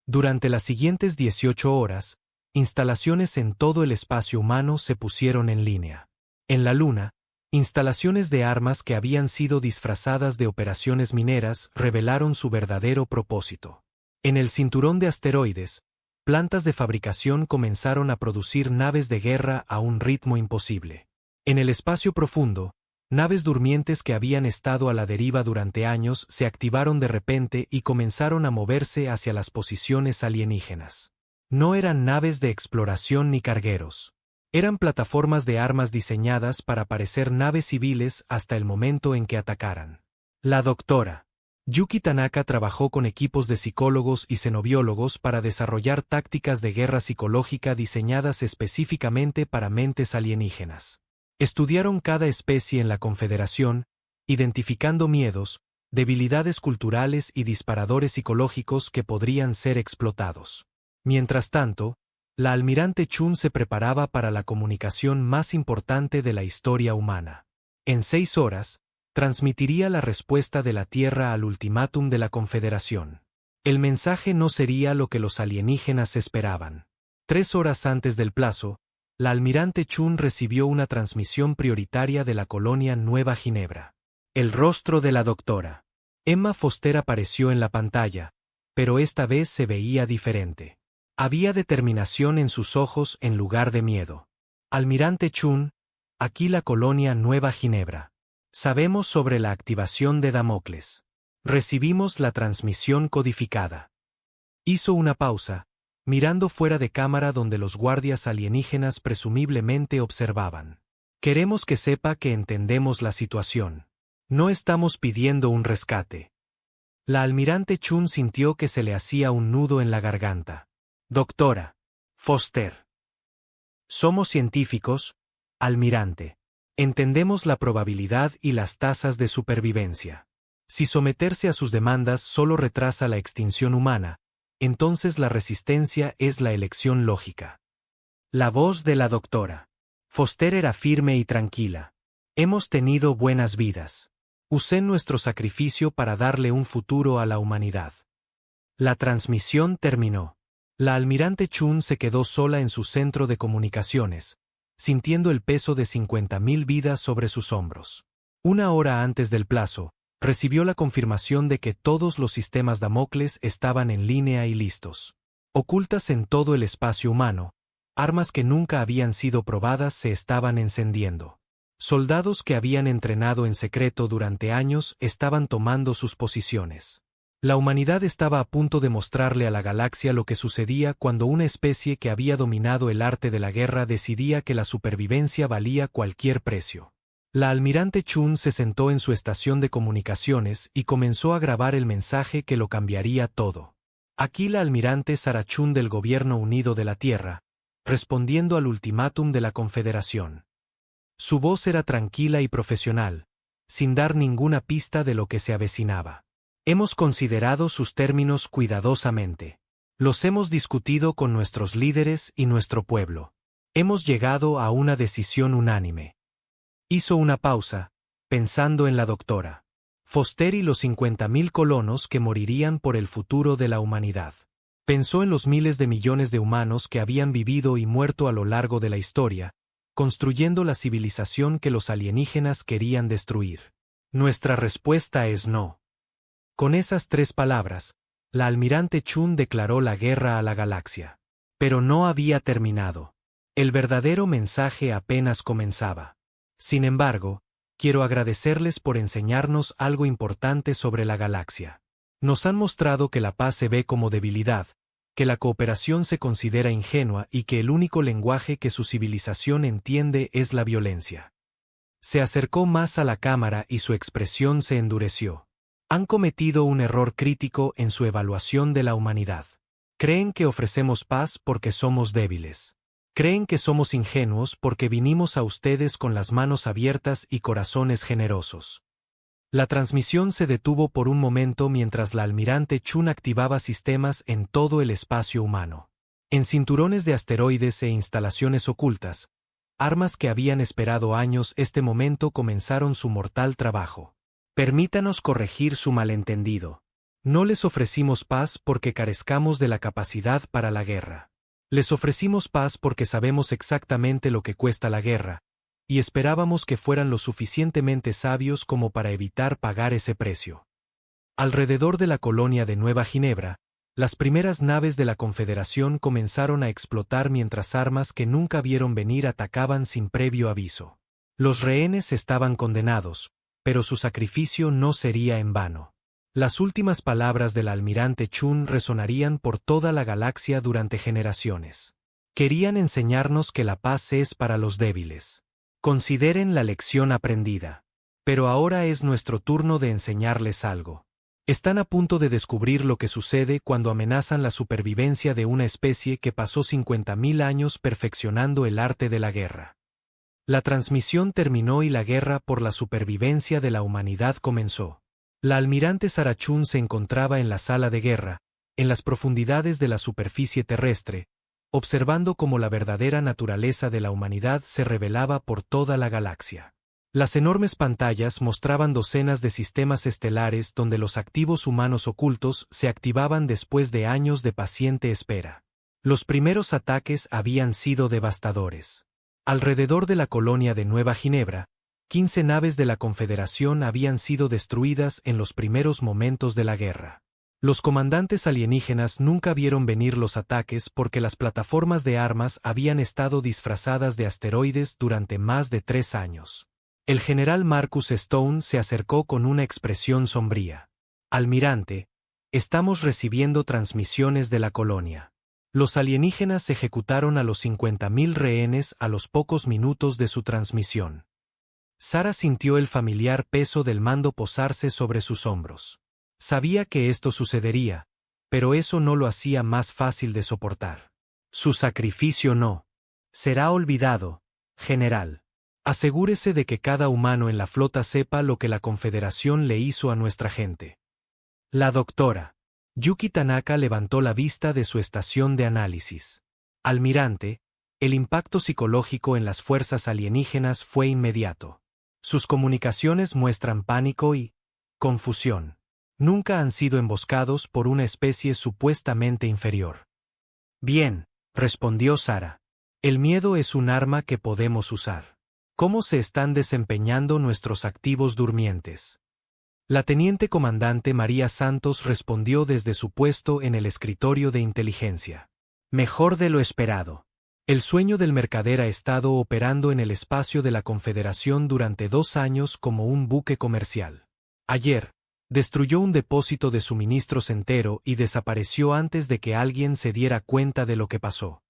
Durante las siguientes 18 horas, instalaciones en todo el espacio humano se pusieron en línea. En la Luna, instalaciones de armas que habían sido disfrazadas de operaciones mineras revelaron su verdadero propósito. En el cinturón de asteroides, plantas de fabricación comenzaron a producir naves de guerra a un ritmo imposible. En el espacio profundo, naves durmientes que habían estado a la deriva durante años se activaron de repente y comenzaron a moverse hacia las posiciones alienígenas. No eran naves de exploración ni cargueros. Eran plataformas de armas diseñadas para parecer naves civiles hasta el momento en que atacaran. La doctora Yuki Tanaka trabajó con equipos de psicólogos y xenobiólogos para desarrollar tácticas de guerra psicológica diseñadas específicamente para mentes alienígenas. Estudiaron cada especie en la Confederación, identificando miedos, debilidades culturales y disparadores psicológicos que podrían ser explotados. Mientras tanto, la almirante Chun se preparaba para la comunicación más importante de la historia humana. En 6 horas, transmitiría la respuesta de la Tierra al ultimátum de la Confederación. El mensaje no sería lo que los alienígenas esperaban. 3 horas antes del plazo, la almirante Chun recibió una transmisión prioritaria de la colonia Nueva Ginebra. El rostro de la doctora Emma Foster apareció en la pantalla, pero esta vez se veía diferente. Había determinación en sus ojos en lugar de miedo. Almirante Chun, aquí la colonia Nueva Ginebra. Sabemos sobre la activación de Damocles. Recibimos la transmisión codificada. Hizo una pausa, mirando fuera de cámara donde los guardias alienígenas presumiblemente observaban. Queremos que sepa que entendemos la situación. No estamos pidiendo un rescate. La almirante Chun sintió que se le hacía un nudo en la garganta. Doctora Foster. Somos científicos, almirante. Entendemos la probabilidad y las tasas de supervivencia. Si someterse a sus demandas solo retrasa la extinción humana, entonces la resistencia es la elección lógica. La voz de la doctora Foster era firme y tranquila. Hemos tenido buenas vidas. Usé nuestro sacrificio para darle un futuro a la humanidad. La transmisión terminó. La almirante Chun se quedó sola en su centro de comunicaciones, sintiendo el peso de 50.000 vidas sobre sus hombros. Una hora antes del plazo, recibió la confirmación de que todos los sistemas Damocles estaban en línea y listos. Ocultas en todo el espacio humano, armas que nunca habían sido probadas se estaban encendiendo. Soldados que habían entrenado en secreto durante años estaban tomando sus posiciones. La humanidad estaba a punto de mostrarle a la galaxia lo que sucedía cuando una especie que había dominado el arte de la guerra decidía que la supervivencia valía cualquier precio. La almirante Chun se sentó en su estación de comunicaciones y comenzó a grabar el mensaje que lo cambiaría todo. Aquí la almirante Sarah Chun del Gobierno Unido de la Tierra, respondiendo al ultimátum de la Confederación. Su voz era tranquila y profesional, sin dar ninguna pista de lo que se avecinaba. Hemos considerado sus términos cuidadosamente. Los hemos discutido con nuestros líderes y nuestro pueblo. Hemos llegado a una decisión unánime. Hizo una pausa, pensando en la doctora Foster y los 50.000 colonos que morirían por el futuro de la humanidad. Pensó en los miles de millones de humanos que habían vivido y muerto a lo largo de la historia, construyendo la civilización que los alienígenas querían destruir. Nuestra respuesta es no. Con esas 3 palabras, la almirante Chun declaró la guerra a la galaxia. Pero no había terminado. El verdadero mensaje apenas comenzaba. Sin embargo, quiero agradecerles por enseñarnos algo importante sobre la galaxia. Nos han mostrado que la paz se ve como debilidad, que la cooperación se considera ingenua y que el único lenguaje que su civilización entiende es la violencia. Se acercó más a la cámara y su expresión se endureció. Han cometido un error crítico en su evaluación de la humanidad. Creen que ofrecemos paz porque somos débiles. Creen que somos ingenuos porque vinimos a ustedes con las manos abiertas y corazones generosos. La transmisión se detuvo por un momento mientras la almirante Chun activaba sistemas en todo el espacio humano. En cinturones de asteroides e instalaciones ocultas, armas que habían esperado años este momento comenzaron su mortal trabajo. Permítanos corregir su malentendido. No les ofrecimos paz porque carezcamos de la capacidad para la guerra. Les ofrecimos paz porque sabemos exactamente lo que cuesta la guerra, y esperábamos que fueran lo suficientemente sabios como para evitar pagar ese precio. Alrededor de la colonia de Nueva Ginebra, las primeras naves de la Confederación comenzaron a explotar mientras armas que nunca vieron venir atacaban sin previo aviso. Los rehenes estaban condenados, pero su sacrificio no sería en vano. Las últimas palabras del almirante Chun resonarían por toda la galaxia durante generaciones. Querían enseñarnos que la paz es para los débiles. Consideren la lección aprendida. Pero ahora es nuestro turno de enseñarles algo. Están a punto de descubrir lo que sucede cuando amenazan la supervivencia de una especie que pasó 50.000 años perfeccionando el arte de la guerra. La transmisión terminó y la guerra por la supervivencia de la humanidad comenzó. La almirante Sarah Chun se encontraba en la sala de guerra, en las profundidades de la superficie terrestre, observando cómo la verdadera naturaleza de la humanidad se revelaba por toda la galaxia. Las enormes pantallas mostraban docenas de sistemas estelares donde los activos humanos ocultos se activaban después de años de paciente espera. Los primeros ataques habían sido devastadores. Alrededor de la colonia de Nueva Ginebra, 15 naves de la Confederación habían sido destruidas en los primeros momentos de la guerra. Los comandantes alienígenas nunca vieron venir los ataques porque las plataformas de armas habían estado disfrazadas de asteroides durante más de 3 años. El general Marcus Stone se acercó con una expresión sombría. Almirante, estamos recibiendo transmisiones de la colonia. Los alienígenas ejecutaron a los 50.000 rehenes a los pocos minutos de su transmisión. Sarah sintió el familiar peso del mando posarse sobre sus hombros. Sabía que esto sucedería, pero eso no lo hacía más fácil de soportar. Su sacrificio no será olvidado, general. Asegúrese de que cada humano en la flota sepa lo que la Confederación le hizo a nuestra gente. La doctora Yuki Tanaka levantó la vista de su estación de análisis. Almirante, El impacto psicológico en las fuerzas alienígenas fue inmediato. Sus comunicaciones muestran pánico y confusión. Nunca han sido emboscados por una especie supuestamente inferior. Bien, respondió Sara. El miedo es un arma que podemos usar. ¿Cómo se están desempeñando nuestros activos durmientes? La teniente comandante María Santos respondió desde su puesto en el escritorio de inteligencia. Mejor de lo esperado. El sueño del mercader ha estado operando en el espacio de la Confederación durante 2 años como un buque comercial. Ayer, destruyó un depósito de suministros entero y desapareció antes de que alguien se diera cuenta de lo que pasó.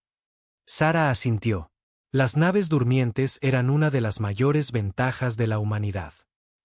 Sara asintió. Las naves durmientes eran una de las mayores ventajas de la humanidad.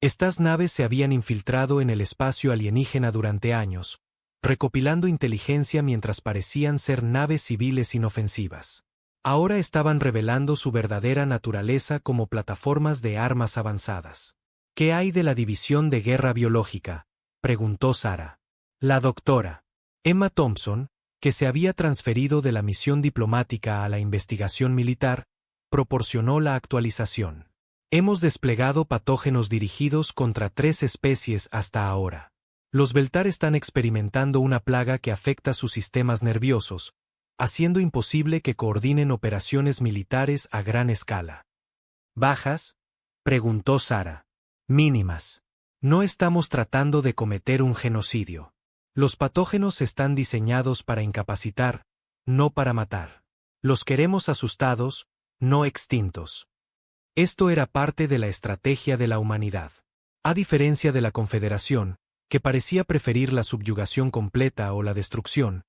Estas naves se habían infiltrado en el espacio alienígena durante años, recopilando inteligencia mientras parecían ser naves civiles inofensivas. Ahora estaban revelando su verdadera naturaleza como plataformas de armas avanzadas. ¿Qué hay de la división de guerra biológica?, preguntó Sara. La doctora Emma Thompson, que se había transferido de la misión diplomática a la investigación militar, proporcionó la actualización. Hemos desplegado patógenos dirigidos contra 3 especies hasta ahora. Los Beltar están experimentando una plaga que afecta sus sistemas nerviosos, haciendo imposible que coordinen operaciones militares a gran escala. ¿Bajas?, preguntó Sara. Mínimas. No estamos tratando de cometer un genocidio. Los patógenos están diseñados para incapacitar, no para matar. Los queremos asustados, no extintos. Esto era parte de la estrategia de la humanidad. A diferencia de la Confederación, que parecía preferir la subyugación completa o la destrucción,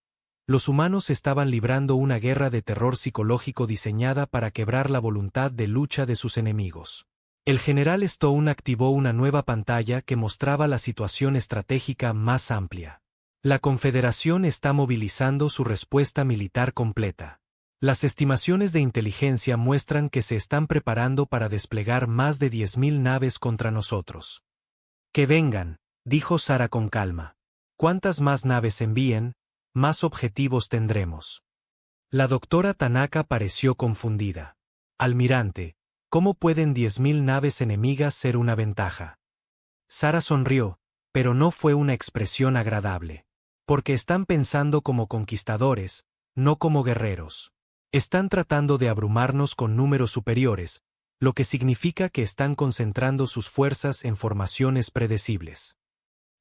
los humanos estaban librando una guerra de terror psicológico diseñada para quebrar la voluntad de lucha de sus enemigos. El general Stone activó una nueva pantalla que mostraba la situación estratégica más amplia. La Confederación está movilizando su respuesta militar completa. Las estimaciones de inteligencia muestran que se están preparando para desplegar más de 10.000 naves contra nosotros. Que vengan, dijo Sara con calma. Cuantas más naves envíen, más objetivos tendremos. La doctora Tanaka pareció confundida. Almirante, ¿cómo pueden 10.000 naves enemigas ser una ventaja? Sara sonrió, pero no fue una expresión agradable. Porque están pensando como conquistadores, no como guerreros. Están tratando de abrumarnos con números superiores, lo que significa que están concentrando sus fuerzas en formaciones predecibles.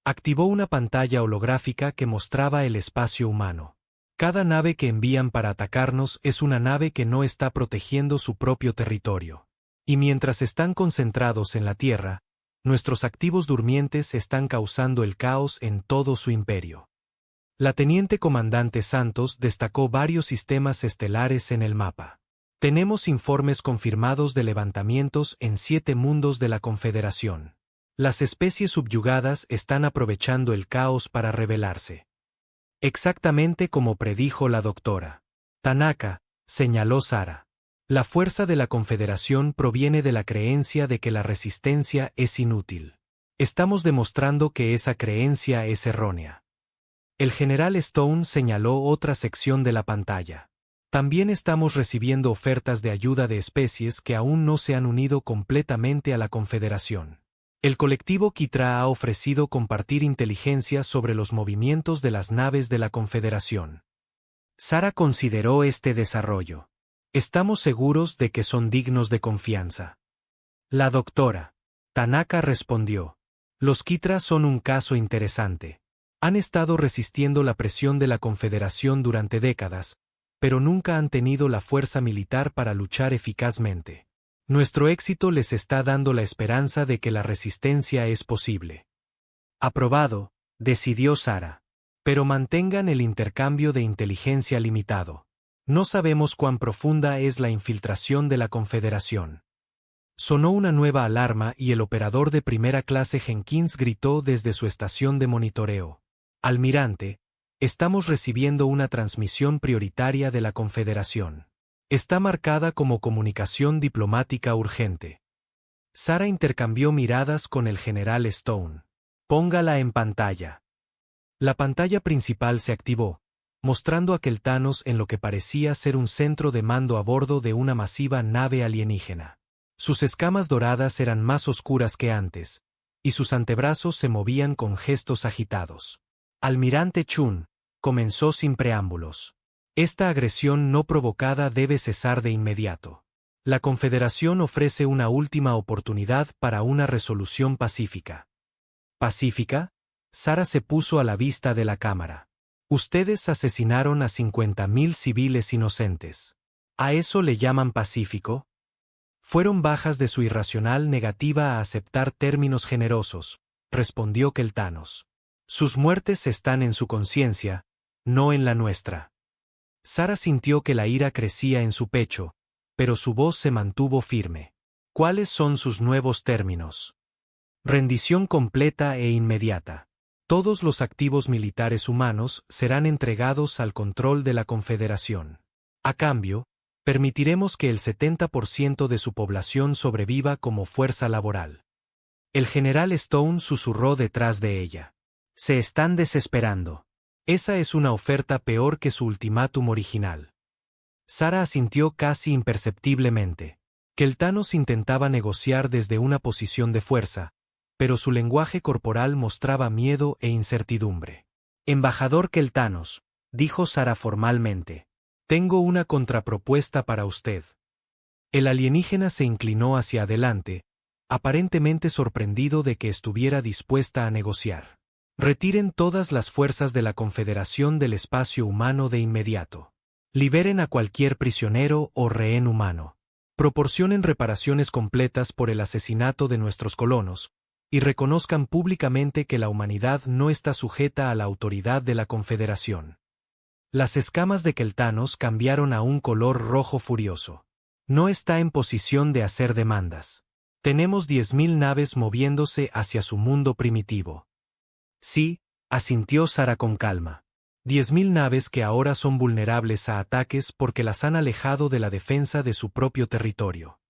Activó una pantalla holográfica que mostraba el espacio humano. Cada nave que envían para atacarnos es una nave que no está protegiendo su propio territorio. Y mientras están concentrados en la Tierra, nuestros activos durmientes están causando el caos en todo su imperio. La teniente comandante Santos destacó varios sistemas estelares en el mapa. Tenemos informes confirmados de levantamientos en 7 mundos de la Confederación. Las especies subyugadas están aprovechando el caos para rebelarse. Exactamente como predijo la doctora Tanaka, señaló Sara. La fuerza de la Confederación proviene de la creencia de que la resistencia es inútil. Estamos demostrando que esa creencia es errónea. El general Stone señaló otra sección de la pantalla. También estamos recibiendo ofertas de ayuda de especies que aún no se han unido completamente a la Confederación. El colectivo Kitra ha ofrecido compartir inteligencia sobre los movimientos de las naves de la Confederación. Sara consideró este desarrollo. Estamos seguros de que son dignos de confianza. La doctora Tanaka respondió. Los Kitra son un caso interesante. Han estado resistiendo la presión de la Confederación durante décadas, pero nunca han tenido la fuerza militar para luchar eficazmente. Nuestro éxito les está dando la esperanza de que la resistencia es posible. Aprobado, decidió Sara. Pero mantengan el intercambio de inteligencia limitado. No sabemos cuán profunda es la infiltración de la Confederación. Sonó una nueva alarma y el operador de primera clase Jenkins gritó desde su estación de monitoreo. Almirante, estamos recibiendo una transmisión prioritaria de la Confederación. Está marcada como comunicación diplomática urgente. Sara intercambió miradas con el general Stone. Póngala en pantalla. La pantalla principal se activó, mostrando a Keltanos en lo que parecía ser un centro de mando a bordo de una masiva nave alienígena. Sus escamas doradas eran más oscuras que antes, y sus antebrazos se movían con gestos agitados. Almirante Chun, comenzó sin preámbulos. Esta agresión no provocada debe cesar de inmediato. La Confederación ofrece una última oportunidad para una resolución pacífica. ¿Pacífica? Sara se puso a la vista de la cámara. Ustedes asesinaron a 50.000 civiles inocentes. ¿A eso le llaman pacífico? Fueron bajas de su irracional negativa a aceptar términos generosos, respondió Keltanos. Sus muertes están en su conciencia, no en la nuestra. Sara sintió que la ira crecía en su pecho, pero su voz se mantuvo firme. ¿Cuáles son sus nuevos términos? Rendición completa e inmediata. Todos los activos militares humanos serán entregados al control de la Confederación. A cambio, permitiremos que el 70% de su población sobreviva como fuerza laboral. El general Stone susurró detrás de ella. Se están desesperando. Esa es una oferta peor que su ultimátum original. Sara asintió casi imperceptiblemente. Keltanos intentaba negociar desde una posición de fuerza, pero su lenguaje corporal mostraba miedo e incertidumbre. Embajador Keltanos, dijo Sara formalmente, tengo una contrapropuesta para usted. El alienígena se inclinó hacia adelante, aparentemente sorprendido de que estuviera dispuesta a negociar. Retiren todas las fuerzas de la Confederación del espacio humano de inmediato. Liberen a cualquier prisionero o rehén humano. Proporcionen reparaciones completas por el asesinato de nuestros colonos, y reconozcan públicamente que la humanidad no está sujeta a la autoridad de la Confederación. Las escamas de Keltanos cambiaron a un color rojo furioso. No está en posición de hacer demandas. Tenemos 10.000 naves moviéndose hacia su mundo primitivo. Sí, asintió Sara con calma. 10.000 naves que ahora son vulnerables a ataques porque las han alejado de la defensa de su propio territorio.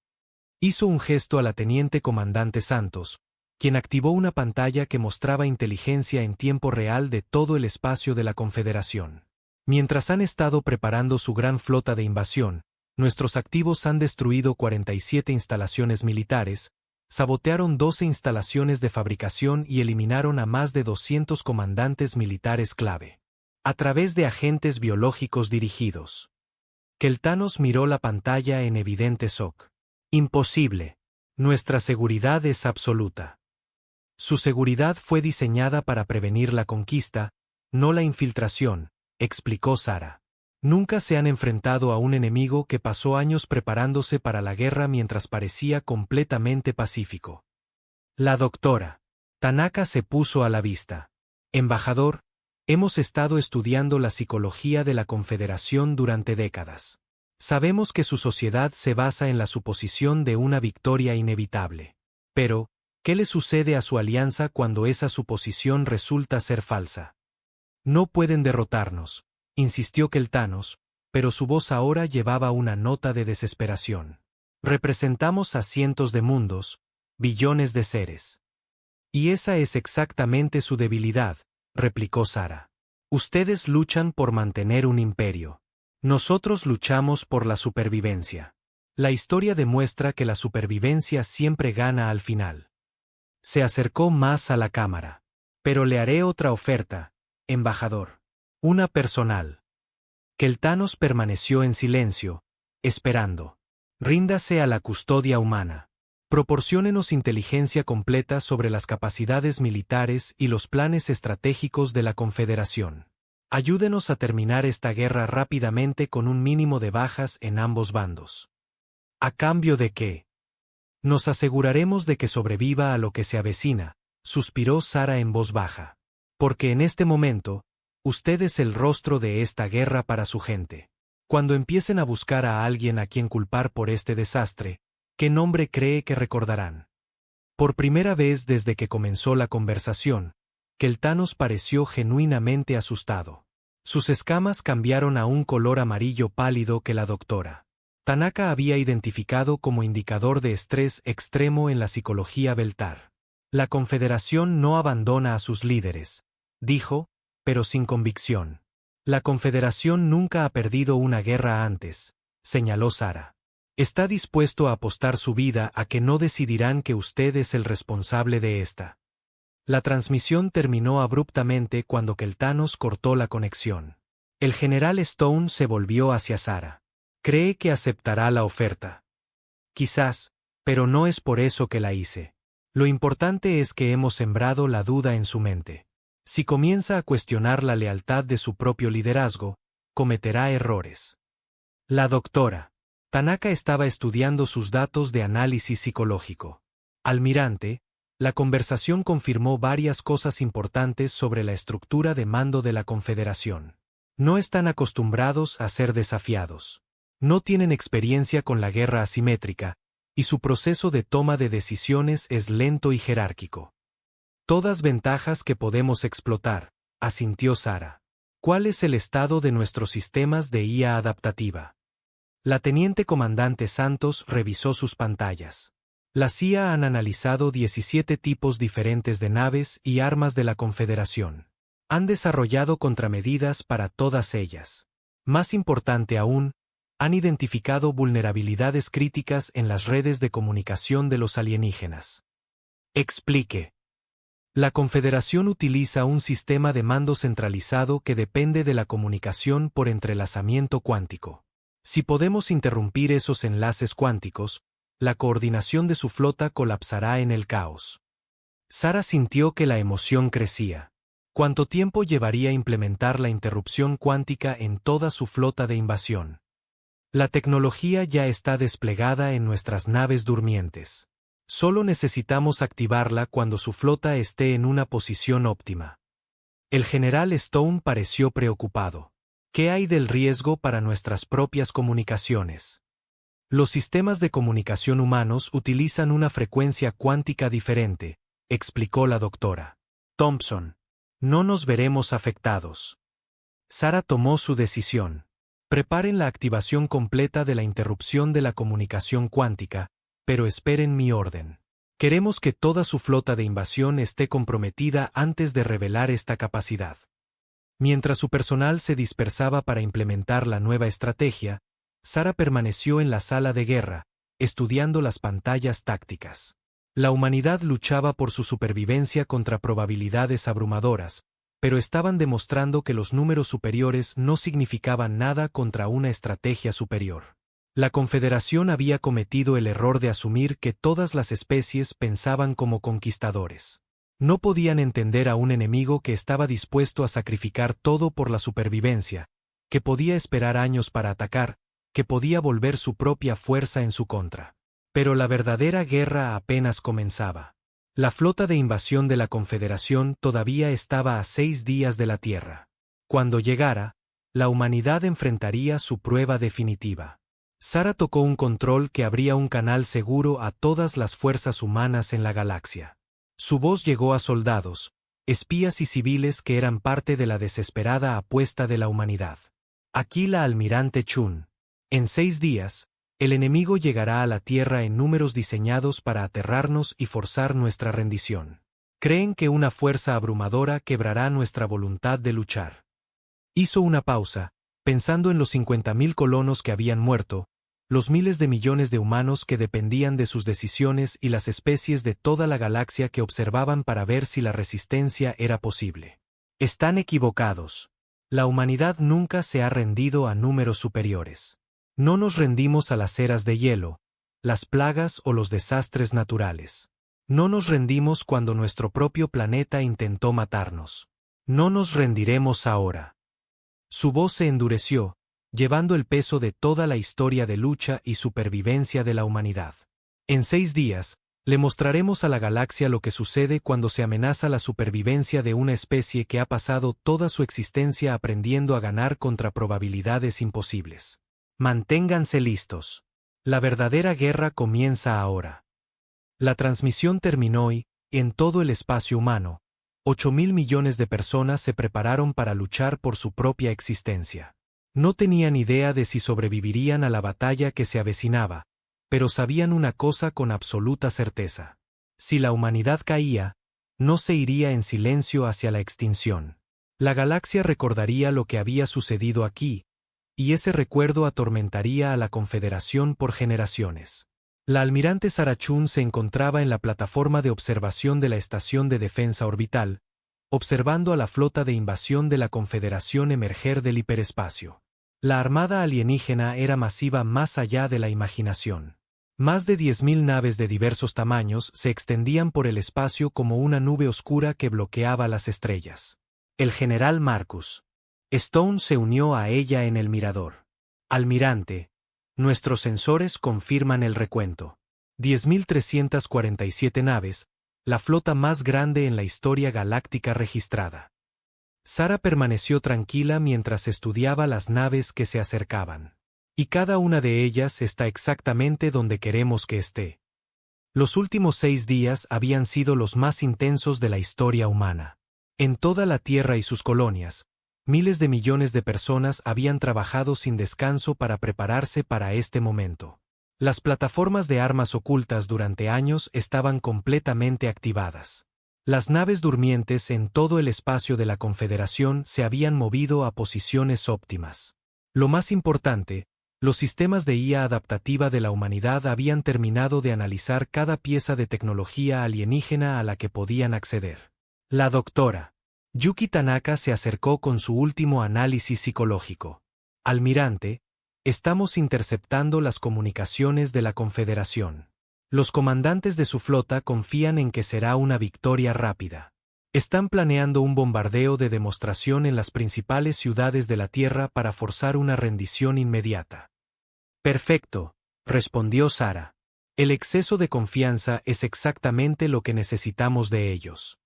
Hizo un gesto a la teniente comandante Santos, quien activó una pantalla que mostraba inteligencia en tiempo real de todo el espacio de la Confederación. Mientras han estado preparando su gran flota de invasión, nuestros activos han destruido 47 instalaciones militares, sabotearon 12 instalaciones de fabricación y eliminaron a más de 200 comandantes militares clave. A través de agentes biológicos dirigidos. Keltanos miró la pantalla en evidente shock. Imposible. Nuestra seguridad es absoluta. Su seguridad fue diseñada para prevenir la conquista, no la infiltración, explicó Sara. Nunca se han enfrentado a un enemigo que pasó años preparándose para la guerra mientras parecía completamente pacífico. La doctora Tanaka se puso a la vista. Embajador, hemos estado estudiando la psicología de la Confederación durante décadas. Sabemos que su sociedad se basa en la suposición de una victoria inevitable. Pero, ¿qué le sucede a su alianza cuando esa suposición resulta ser falsa? No pueden derrotarnos, insistió Keltanos, pero su voz ahora llevaba una nota de desesperación. Representamos a cientos de mundos, billones de seres. Y esa es exactamente su debilidad, replicó Sara. Ustedes luchan por mantener un imperio. Nosotros luchamos por la supervivencia. La historia demuestra que la supervivencia siempre gana al final. Se acercó más a la cámara. Pero le haré otra oferta, embajador. Una personal. Keltanos permaneció en silencio, esperando. Ríndase a la custodia humana. Proporciónenos inteligencia completa sobre las capacidades militares y los planes estratégicos de la Confederación. Ayúdenos a terminar esta guerra rápidamente con un mínimo de bajas en ambos bandos. ¿A cambio de qué? Nos aseguraremos de que sobreviva a lo que se avecina, suspiró Sara en voz baja. Porque en este momento, usted es el rostro de esta guerra para su gente. Cuando empiecen a buscar a alguien a quien culpar por este desastre, ¿qué nombre cree que recordarán? Por primera vez desde que comenzó la conversación, Keltanos pareció genuinamente asustado. Sus escamas cambiaron a un color amarillo pálido que la doctora Tanaka había identificado como indicador de estrés extremo en la psicología Beltar. La Confederación no abandona a sus líderes, dijo, pero sin convicción. La Confederación nunca ha perdido una guerra antes, señaló Sara. Está dispuesto a apostar su vida a que no decidirán que usted es el responsable de esta. La transmisión terminó abruptamente cuando Keltanos cortó la conexión. El general Stone se volvió hacia Sara. ¿Cree que aceptará la oferta? Quizás, pero no es por eso que la hice. Lo importante es que hemos sembrado la duda en su mente. Si comienza a cuestionar la lealtad de su propio liderazgo, cometerá errores. La doctora Tanaka estaba estudiando sus datos de análisis psicológico. Almirante, la conversación confirmó varias cosas importantes sobre la estructura de mando de la Confederación. No están acostumbrados a ser desafiados. No tienen experiencia con la guerra asimétrica, y su proceso de toma de decisiones es lento y jerárquico. Todas ventajas que podemos explotar, asintió Sara. ¿Cuál es el estado de nuestros sistemas de IA adaptativa? La teniente comandante Santos revisó sus pantallas. Las IA han analizado 17 tipos diferentes de naves y armas de la Confederación. Han desarrollado contramedidas para todas ellas. Más importante aún, han identificado vulnerabilidades críticas en las redes de comunicación de los alienígenas. Explique. La Confederación utiliza un sistema de mando centralizado que depende de la comunicación por entrelazamiento cuántico. Si podemos interrumpir esos enlaces cuánticos, la coordinación de su flota colapsará en el caos. Sara sintió que la emoción crecía. ¿Cuánto tiempo llevaría implementar la interrupción cuántica en toda su flota de invasión? La tecnología ya está desplegada en nuestras naves durmientes. Solo necesitamos activarla cuando su flota esté en una posición óptima. El general Stone pareció preocupado. ¿Qué hay del riesgo para nuestras propias comunicaciones? Los sistemas de comunicación humanos utilizan una frecuencia cuántica diferente, explicó la doctora Thompson. No nos veremos afectados. Sara tomó su decisión. Preparen la activación completa de la interrupción de la comunicación cuántica, pero esperen mi orden. Queremos que toda su flota de invasión esté comprometida antes de revelar esta capacidad. Mientras su personal se dispersaba para implementar la nueva estrategia, Sara permaneció en la sala de guerra, estudiando las pantallas tácticas. La humanidad luchaba por su supervivencia contra probabilidades abrumadoras, pero estaban demostrando que los números superiores no significaban nada contra una estrategia superior. La Confederación había cometido el error de asumir que todas las especies pensaban como conquistadores. No podían entender a un enemigo que estaba dispuesto a sacrificar todo por la supervivencia, que podía esperar años para atacar, que podía volver su propia fuerza en su contra. Pero la verdadera guerra apenas comenzaba. La flota de invasión de la Confederación todavía estaba a 6 días de la Tierra. Cuando llegara, la humanidad enfrentaría su prueba definitiva. Sara tocó un control que abría un canal seguro a todas las fuerzas humanas en la galaxia. Su voz llegó a soldados, espías y civiles que eran parte de la desesperada apuesta de la humanidad. Aquí la almirante Chun. En 6 días, el enemigo llegará a la Tierra en números diseñados para aterrarnos y forzar nuestra rendición. Creen que una fuerza abrumadora quebrará nuestra voluntad de luchar. Hizo una pausa, pensando en los 50.000 colonos que habían muerto, los miles de millones de humanos que dependían de sus decisiones y las especies de toda la galaxia que observaban para ver si la resistencia era posible. Están equivocados. La humanidad nunca se ha rendido a números superiores. No nos rendimos a las eras de hielo, las plagas o los desastres naturales. No nos rendimos cuando nuestro propio planeta intentó matarnos. No nos rendiremos ahora. Su voz se endureció, llevando el peso de toda la historia de lucha y supervivencia de la humanidad. En 6 días, le mostraremos a la galaxia lo que sucede cuando se amenaza la supervivencia de una especie que ha pasado toda su existencia aprendiendo a ganar contra probabilidades imposibles. Manténganse listos. La verdadera guerra comienza ahora. La transmisión terminó y, en todo el espacio humano, 8.000 millones de personas se prepararon para luchar por su propia existencia. No tenían idea de si sobrevivirían a la batalla que se avecinaba, pero sabían una cosa con absoluta certeza. Si la humanidad caía, no se iría en silencio hacia la extinción. La galaxia recordaría lo que había sucedido aquí, y ese recuerdo atormentaría a la Confederación por generaciones. La almirante Sarah Chun se encontraba en la plataforma de observación de la Estación de Defensa Orbital, observando a la flota de invasión de la Confederación emerger del hiperespacio. La armada alienígena era masiva más allá de la imaginación. Más de 10.000 naves de diversos tamaños se extendían por el espacio como una nube oscura que bloqueaba las estrellas. El general Marcus Stone se unió a ella en el mirador. Almirante, nuestros sensores confirman el recuento. 10.347 naves, la flota más grande en la historia galáctica registrada. Sarah permaneció tranquila mientras estudiaba las naves que se acercaban. Y cada una de ellas está exactamente donde queremos que esté. Los últimos 6 días habían sido los más intensos de la historia humana. En toda la Tierra y sus colonias, miles de millones de personas habían trabajado sin descanso para prepararse para este momento. Las plataformas de armas ocultas durante años estaban completamente activadas. Las naves durmientes en todo el espacio de la Confederación se habían movido a posiciones óptimas. Lo más importante, los sistemas de IA adaptativa de la humanidad habían terminado de analizar cada pieza de tecnología alienígena a la que podían acceder. La doctora Yuki Tanaka se acercó con su último análisis psicológico. Almirante, estamos interceptando las comunicaciones de la Confederación. Los comandantes de su flota confían en que será una victoria rápida. Están planeando un bombardeo de demostración en las principales ciudades de la Tierra para forzar una rendición inmediata. Perfecto, respondió Sarah. El exceso de confianza es exactamente lo que necesitamos de ellos.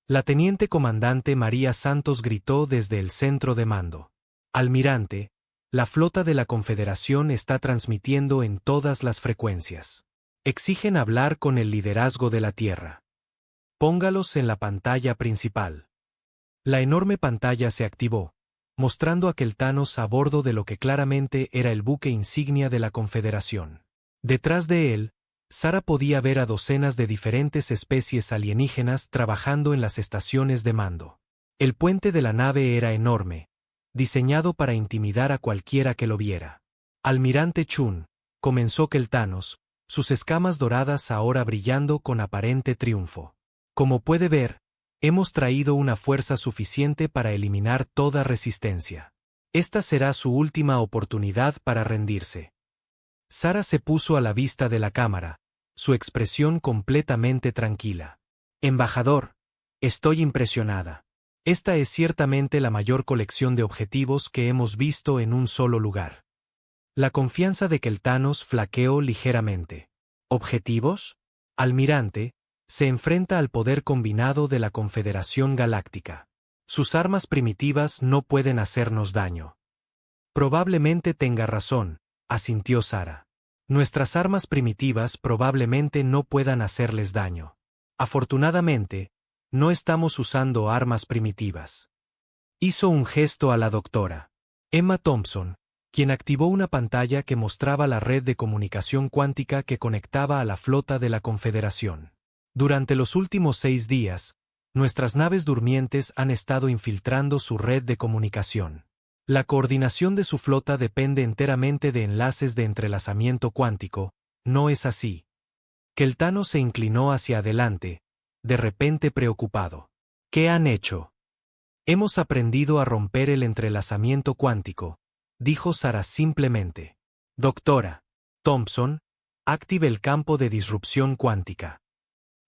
La teniente comandante María Santos gritó desde el centro de mando. Almirante, la flota de la Confederación está transmitiendo en todas las frecuencias. Exigen hablar con el liderazgo de la Tierra. Póngalos en la pantalla principal. La enorme pantalla se activó, mostrando a Keltanos a bordo de lo que claramente era el buque insignia de la Confederación. Detrás de él, Sarah podía ver a docenas de diferentes especies alienígenas trabajando en las estaciones de mando. El puente de la nave era enorme, diseñado para intimidar a cualquiera que lo viera. Almirante Chun, comenzó Keltanos, sus escamas doradas ahora brillando con aparente triunfo. Como puede ver, hemos traído una fuerza suficiente para eliminar toda resistencia. Esta será su última oportunidad para rendirse. Sarah se puso a la vista de la cámara, su expresión completamente tranquila. Embajador, estoy impresionada. Esta es ciertamente la mayor colección de objetivos que hemos visto en un solo lugar. La confianza de Keltanos flaqueó ligeramente. ¿Objetivos? Almirante, se enfrenta al poder combinado de la Confederación Galáctica. Sus armas primitivas no pueden hacernos daño. Probablemente tenga razón, asintió Sarah. Nuestras armas primitivas probablemente no puedan hacerles daño. Afortunadamente, no estamos usando armas primitivas. Hizo un gesto a la doctora Emma Thompson, quien activó una pantalla que mostraba la red de comunicación cuántica que conectaba a la flota de la Confederación. Durante los últimos 6 días, nuestras naves durmientes han estado infiltrando su red de comunicación. La coordinación de su flota depende enteramente de enlaces de entrelazamiento cuántico, ¿no es así? Keltanos se inclinó hacia adelante, de repente preocupado. ¿Qué han hecho? Hemos aprendido a romper el entrelazamiento cuántico, dijo Sarah simplemente. Doctora Thompson, active el campo de disrupción cuántica.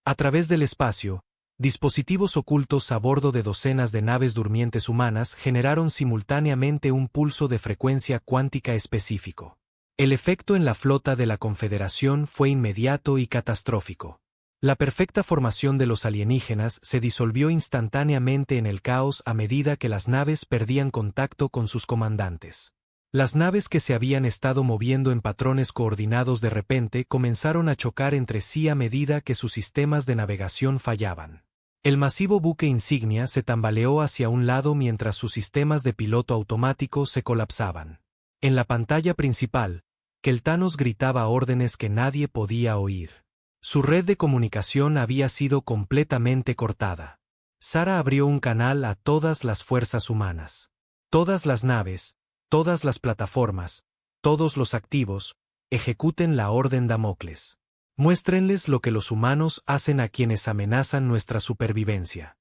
A través del espacio, dispositivos ocultos a bordo de docenas de naves durmientes humanas generaron simultáneamente un pulso de frecuencia cuántica específico. El efecto en la flota de la Confederación fue inmediato y catastrófico. La perfecta formación de los alienígenas se disolvió instantáneamente en el caos a medida que las naves perdían contacto con sus comandantes. Las naves que se habían estado moviendo en patrones coordinados de repente comenzaron a chocar entre sí a medida que sus sistemas de navegación fallaban. El masivo buque insignia se tambaleó hacia un lado mientras sus sistemas de piloto automático se colapsaban. En la pantalla principal, Keltanos gritaba órdenes que nadie podía oír. Su red de comunicación había sido completamente cortada. Sara abrió un canal a todas las fuerzas humanas. Todas las naves, todas las plataformas, todos los activos, ejecuten la orden Damocles. Muéstrenles lo que los humanos hacen a quienes amenazan nuestra supervivencia.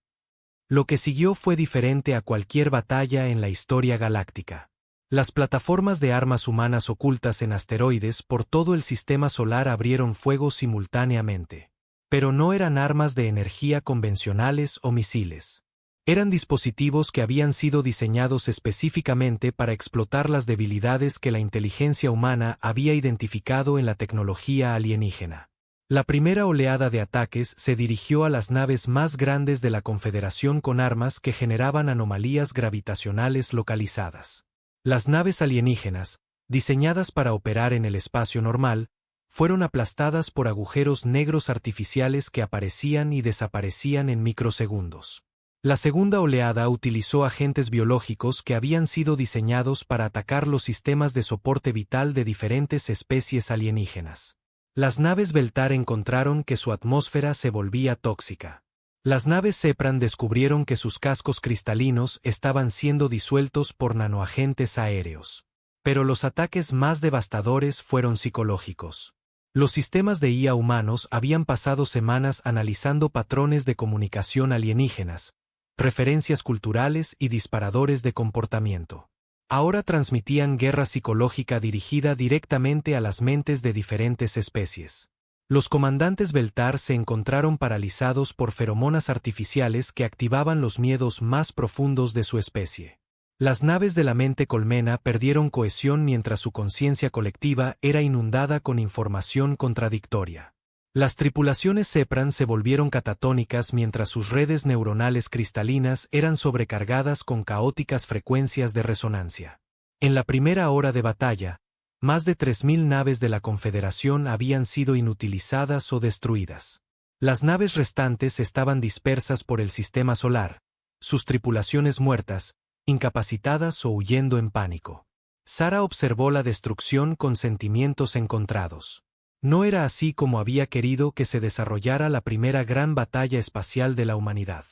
Lo que siguió fue diferente a cualquier batalla en la historia galáctica. Las plataformas de armas humanas ocultas en asteroides por todo el sistema solar abrieron fuego simultáneamente. Pero no eran armas de energía convencionales o misiles. Eran dispositivos que habían sido diseñados específicamente para explotar las debilidades que la inteligencia humana había identificado en la tecnología alienígena. La primera oleada de ataques se dirigió a las naves más grandes de la Confederación con armas que generaban anomalías gravitacionales localizadas. Las naves alienígenas, diseñadas para operar en el espacio normal, fueron aplastadas por agujeros negros artificiales que aparecían y desaparecían en microsegundos. La segunda oleada utilizó agentes biológicos que habían sido diseñados para atacar los sistemas de soporte vital de diferentes especies alienígenas. Las naves Beltar encontraron que su atmósfera se volvía tóxica. Las naves Sepran descubrieron que sus cascos cristalinos estaban siendo disueltos por nanoagentes aéreos. Pero los ataques más devastadores fueron psicológicos. Los sistemas de IA humanos habían pasado semanas analizando patrones de comunicación alienígenas, referencias culturales y disparadores de comportamiento. Ahora transmitían guerra psicológica dirigida directamente a las mentes de diferentes especies. Los comandantes Beltar se encontraron paralizados por feromonas artificiales que activaban los miedos más profundos de su especie. Las naves de la mente colmena perdieron cohesión mientras su conciencia colectiva era inundada con información contradictoria. Las tripulaciones Sepran se volvieron catatónicas mientras sus redes neuronales cristalinas eran sobrecargadas con caóticas frecuencias de resonancia. En la primera hora de batalla, más de 3.000 naves de la Confederación habían sido inutilizadas o destruidas. Las naves restantes estaban dispersas por el sistema solar, sus tripulaciones muertas, incapacitadas o huyendo en pánico. Sara observó la destrucción con sentimientos encontrados. No era así como había querido que se desarrollara la primera gran batalla espacial de la humanidad.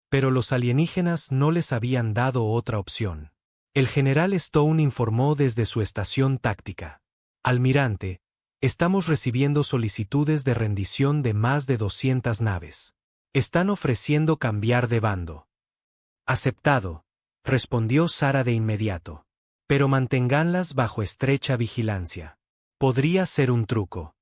Pero los alienígenas no les habían dado otra opción. El general Stone informó desde su estación táctica. Almirante, estamos recibiendo solicitudes de rendición de más de 200 naves. Están ofreciendo cambiar de bando. Aceptado, respondió Sara de inmediato. Pero manténganlas bajo estrecha vigilancia. Podría ser un truco.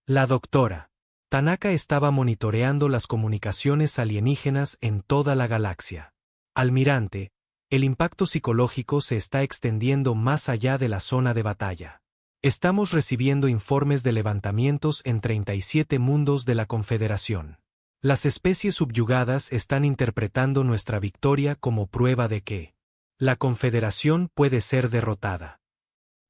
La doctora Tanaka estaba monitoreando las comunicaciones alienígenas en toda la galaxia. Almirante, el impacto psicológico se está extendiendo más allá de la zona de batalla. Estamos recibiendo informes de levantamientos en 37 mundos de la Confederación. Las especies subyugadas están interpretando nuestra victoria como prueba de que la Confederación puede ser derrotada.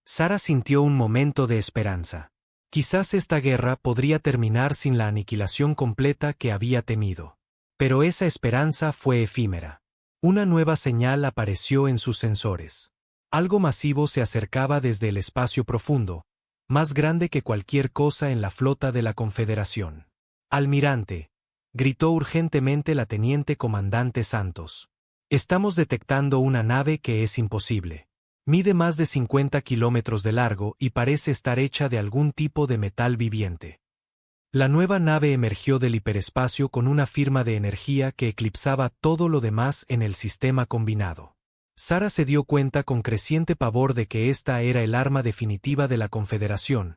Sara sintió un momento de esperanza. Quizás esta guerra podría terminar sin la aniquilación completa que había temido. Pero esa esperanza fue efímera. Una nueva señal apareció en sus sensores. Algo masivo se acercaba desde el espacio profundo, más grande que cualquier cosa en la flota de la Confederación. Almirante, gritó urgentemente la teniente comandante Santos. Estamos detectando una nave que es imposible. Mide más de 50 kilómetros de largo y parece estar hecha de algún tipo de metal viviente. La nueva nave emergió del hiperespacio con una firma de energía que eclipsaba todo lo demás en el sistema combinado. Sara se dio cuenta con creciente pavor de que esta era el arma definitiva de la Confederación,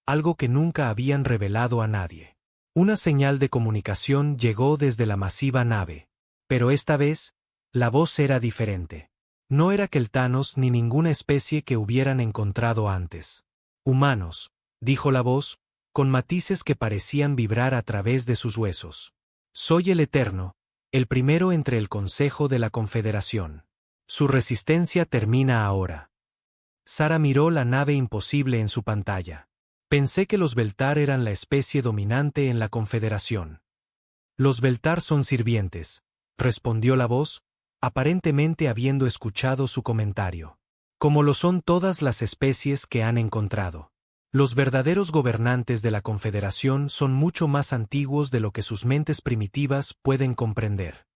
algo que nunca habían revelado a nadie. Una señal de comunicación llegó desde la masiva nave. Pero esta vez, la voz era diferente. No era keltanos ni ninguna especie que hubieran encontrado antes. Humanos, dijo la voz, con matices que parecían vibrar a través de sus huesos. Soy el Eterno, el primero entre el Consejo de la Confederación. Su resistencia termina ahora. Sara miró la nave imposible en su pantalla. Pensé que los Beltar eran la especie dominante en la Confederación. Los Beltar son sirvientes, respondió la voz, aparentemente habiendo escuchado su comentario. Como lo son todas las especies que han encontrado. Los verdaderos gobernantes de la Confederación son mucho más antiguos de lo que sus mentes primitivas pueden comprender.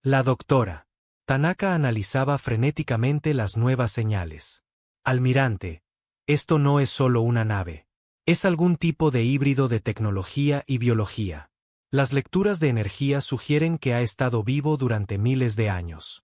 La doctora Tanaka analizaba frenéticamente las nuevas señales. Almirante, esto no es solo una nave. Es algún tipo de híbrido de tecnología y biología. Las lecturas de energía sugieren que ha estado vivo durante miles de años.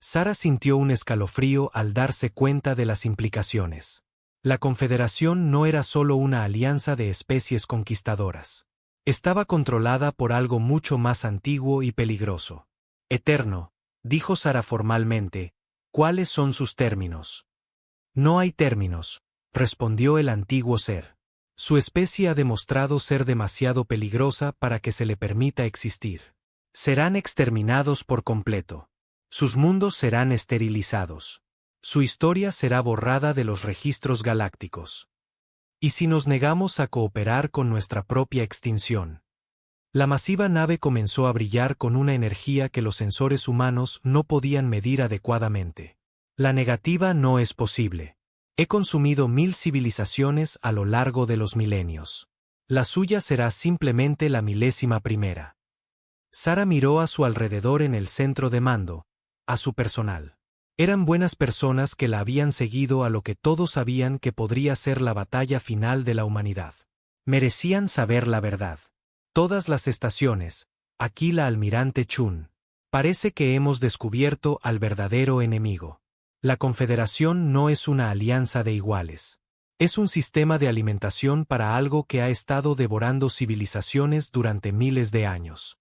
Sara sintió un escalofrío al darse cuenta de las implicaciones. La Confederación no era solo una alianza de especies conquistadoras. Estaba controlada por algo mucho más antiguo y peligroso. Eterno, dijo Sara formalmente, ¿cuáles son sus términos? No hay términos, respondió el antiguo ser. Su especie ha demostrado ser demasiado peligrosa para que se le permita existir. Serán exterminados por completo. Sus mundos serán esterilizados. Su historia será borrada de los registros galácticos. ¿Y si nos negamos a cooperar con nuestra propia extinción? La masiva nave comenzó a brillar con una energía que los sensores humanos no podían medir adecuadamente. La negativa no es posible. He consumido 1000 civilizaciones a lo largo de los milenios. La suya será simplemente la 1000ª. Sara miró a su alrededor en el centro de mando, a su personal. Eran buenas personas que la habían seguido a lo que todos sabían que podría ser la batalla final de la humanidad. Merecían saber la verdad. Todas las estaciones, aquí la almirante Chun. Parece que hemos descubierto al verdadero enemigo. La Confederación no es una alianza de iguales. Es un sistema de alimentación para algo que ha estado devorando civilizaciones durante miles de años.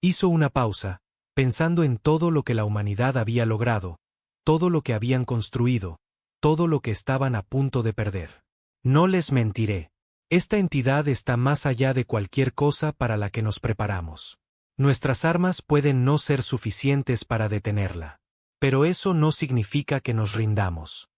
Hizo una pausa, pensando en todo lo que la humanidad había logrado, todo lo que habían construido, todo lo que estaban a punto de perder. No les mentiré. Esta entidad está más allá de cualquier cosa para la que nos preparamos. Nuestras armas pueden no ser suficientes para detenerla. Pero eso no significa que nos rindamos.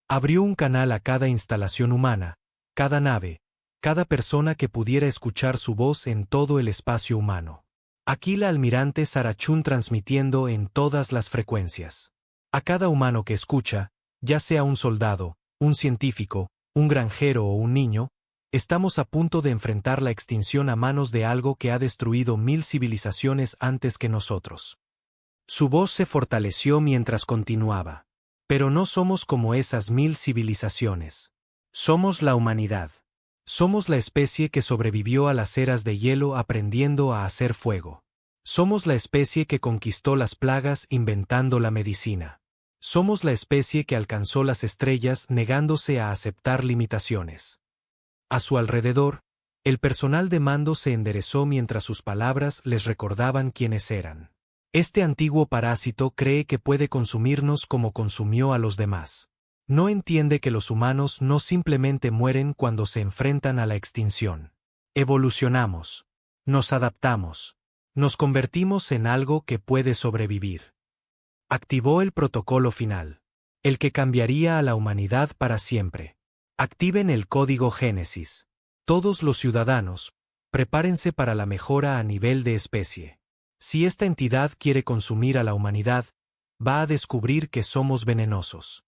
Abrió un canal a cada instalación humana, cada nave, cada persona que pudiera escuchar su voz en todo el espacio humano. Aquí la almirante Sara Chun transmitiendo en todas las frecuencias. A cada humano que escucha, ya sea un soldado, un científico, un granjero o un niño, estamos a punto de enfrentar la extinción a manos de algo que ha destruido 1000 civilizaciones antes que nosotros. Su voz se fortaleció mientras continuaba. Pero no somos como esas 1000 civilizaciones. Somos la humanidad. Somos la especie que sobrevivió a las eras de hielo aprendiendo a hacer fuego. Somos la especie que conquistó las plagas inventando la medicina. Somos la especie que alcanzó las estrellas negándose a aceptar limitaciones. A su alrededor, el personal de mando se enderezó mientras sus palabras les recordaban quiénes eran. Este antiguo parásito cree que puede consumirnos como consumió a los demás. No entiende que los humanos no simplemente mueren cuando se enfrentan a la extinción. Evolucionamos. Nos adaptamos. Nos convertimos en algo que puede sobrevivir. Activó el protocolo final. El que cambiaría a la humanidad para siempre. Activen el código Génesis. Todos los ciudadanos, prepárense para la mejora a nivel de especie. Si esta entidad quiere consumir a la humanidad, va a descubrir que somos venenosos.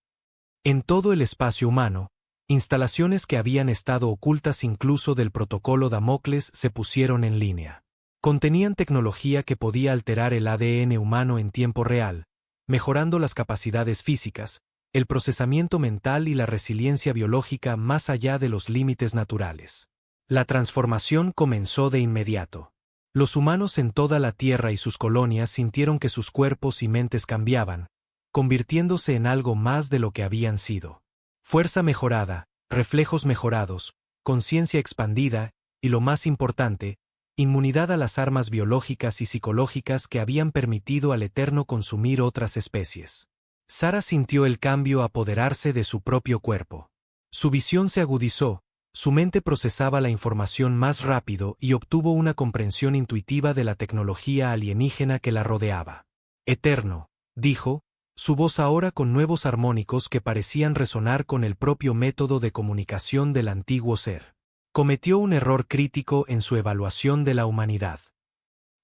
En todo el espacio humano, instalaciones que habían estado ocultas incluso del protocolo Damocles se pusieron en línea. Contenían tecnología que podía alterar el ADN humano en tiempo real, mejorando las capacidades físicas, el procesamiento mental y la resiliencia biológica más allá de los límites naturales. La transformación comenzó de inmediato. Los humanos en toda la Tierra y sus colonias sintieron que sus cuerpos y mentes cambiaban, convirtiéndose en algo más de lo que habían sido. Fuerza mejorada, reflejos mejorados, conciencia expandida, y lo más importante, inmunidad a las armas biológicas y psicológicas que habían permitido al Eterno consumir otras especies. Sara sintió el cambio apoderarse de su propio cuerpo. Su visión se agudizó, su mente procesaba la información más rápido y obtuvo una comprensión intuitiva de la tecnología alienígena que la rodeaba. Eterno, dijo, su voz ahora con nuevos armónicos que parecían resonar con el propio método de comunicación del antiguo ser. Cometió un error crítico en su evaluación de la humanidad.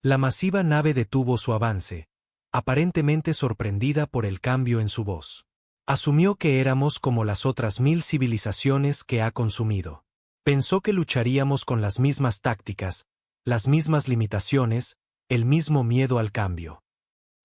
La masiva nave detuvo su avance, aparentemente sorprendida por el cambio en su voz. Asumió que éramos como las otras 1000 civilizaciones que ha consumido. Pensó que lucharíamos con las mismas tácticas, las mismas limitaciones, el mismo miedo al cambio.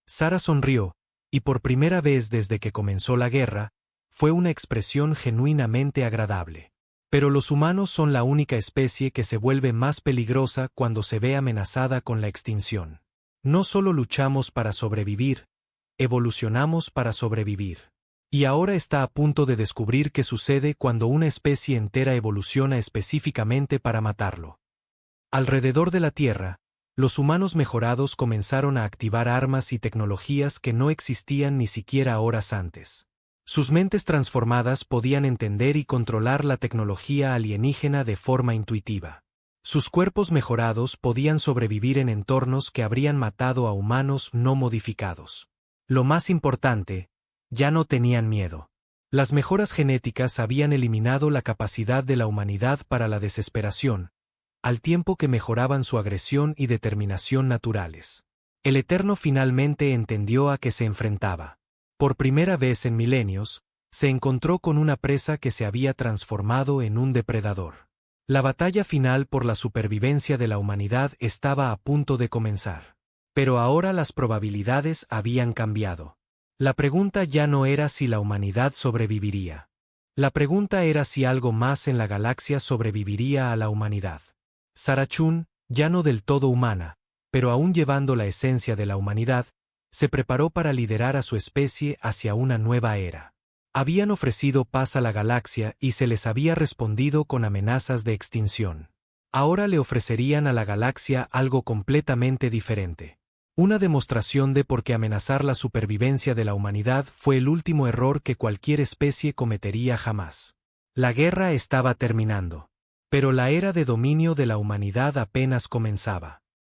Sara sonrió, y por primera vez desde que comenzó la guerra, fue una expresión genuinamente agradable. Pero los humanos son la única especie que se vuelve más peligrosa cuando se ve amenazada con la extinción. No solo luchamos para sobrevivir, evolucionamos para sobrevivir. Y ahora está a punto de descubrir qué sucede cuando una especie entera evoluciona específicamente para matarlo. Alrededor de la Tierra, los humanos mejorados comenzaron a activar armas y tecnologías que no existían ni siquiera horas antes. Sus mentes transformadas podían entender y controlar la tecnología alienígena de forma intuitiva. Sus cuerpos mejorados podían sobrevivir en entornos que habrían matado a humanos no modificados. Lo más importante, ya no tenían miedo. Las mejoras genéticas habían eliminado la capacidad de la humanidad para la desesperación, al tiempo que mejoraban su agresión y determinación naturales. El Eterno finalmente entendió a qué se enfrentaba. Por primera vez en milenios, se encontró con una presa que se había transformado en un depredador. La batalla final por la supervivencia de la humanidad estaba a punto de comenzar. Pero ahora las probabilidades habían cambiado. La pregunta ya no era si la humanidad sobreviviría. La pregunta era si algo más en la galaxia sobreviviría a la humanidad. Sara Chun, ya no del todo humana, pero aún llevando la esencia de la humanidad, se preparó para liderar a su especie hacia una nueva era. Habían ofrecido paz a la galaxia y se les había respondido con amenazas de extinción. Ahora le ofrecerían a la galaxia algo completamente diferente. Una demostración de por qué amenazar la supervivencia de la humanidad fue el último error que cualquier especie cometería jamás. La guerra estaba terminando. Pero la era de dominio de la humanidad apenas comenzaba.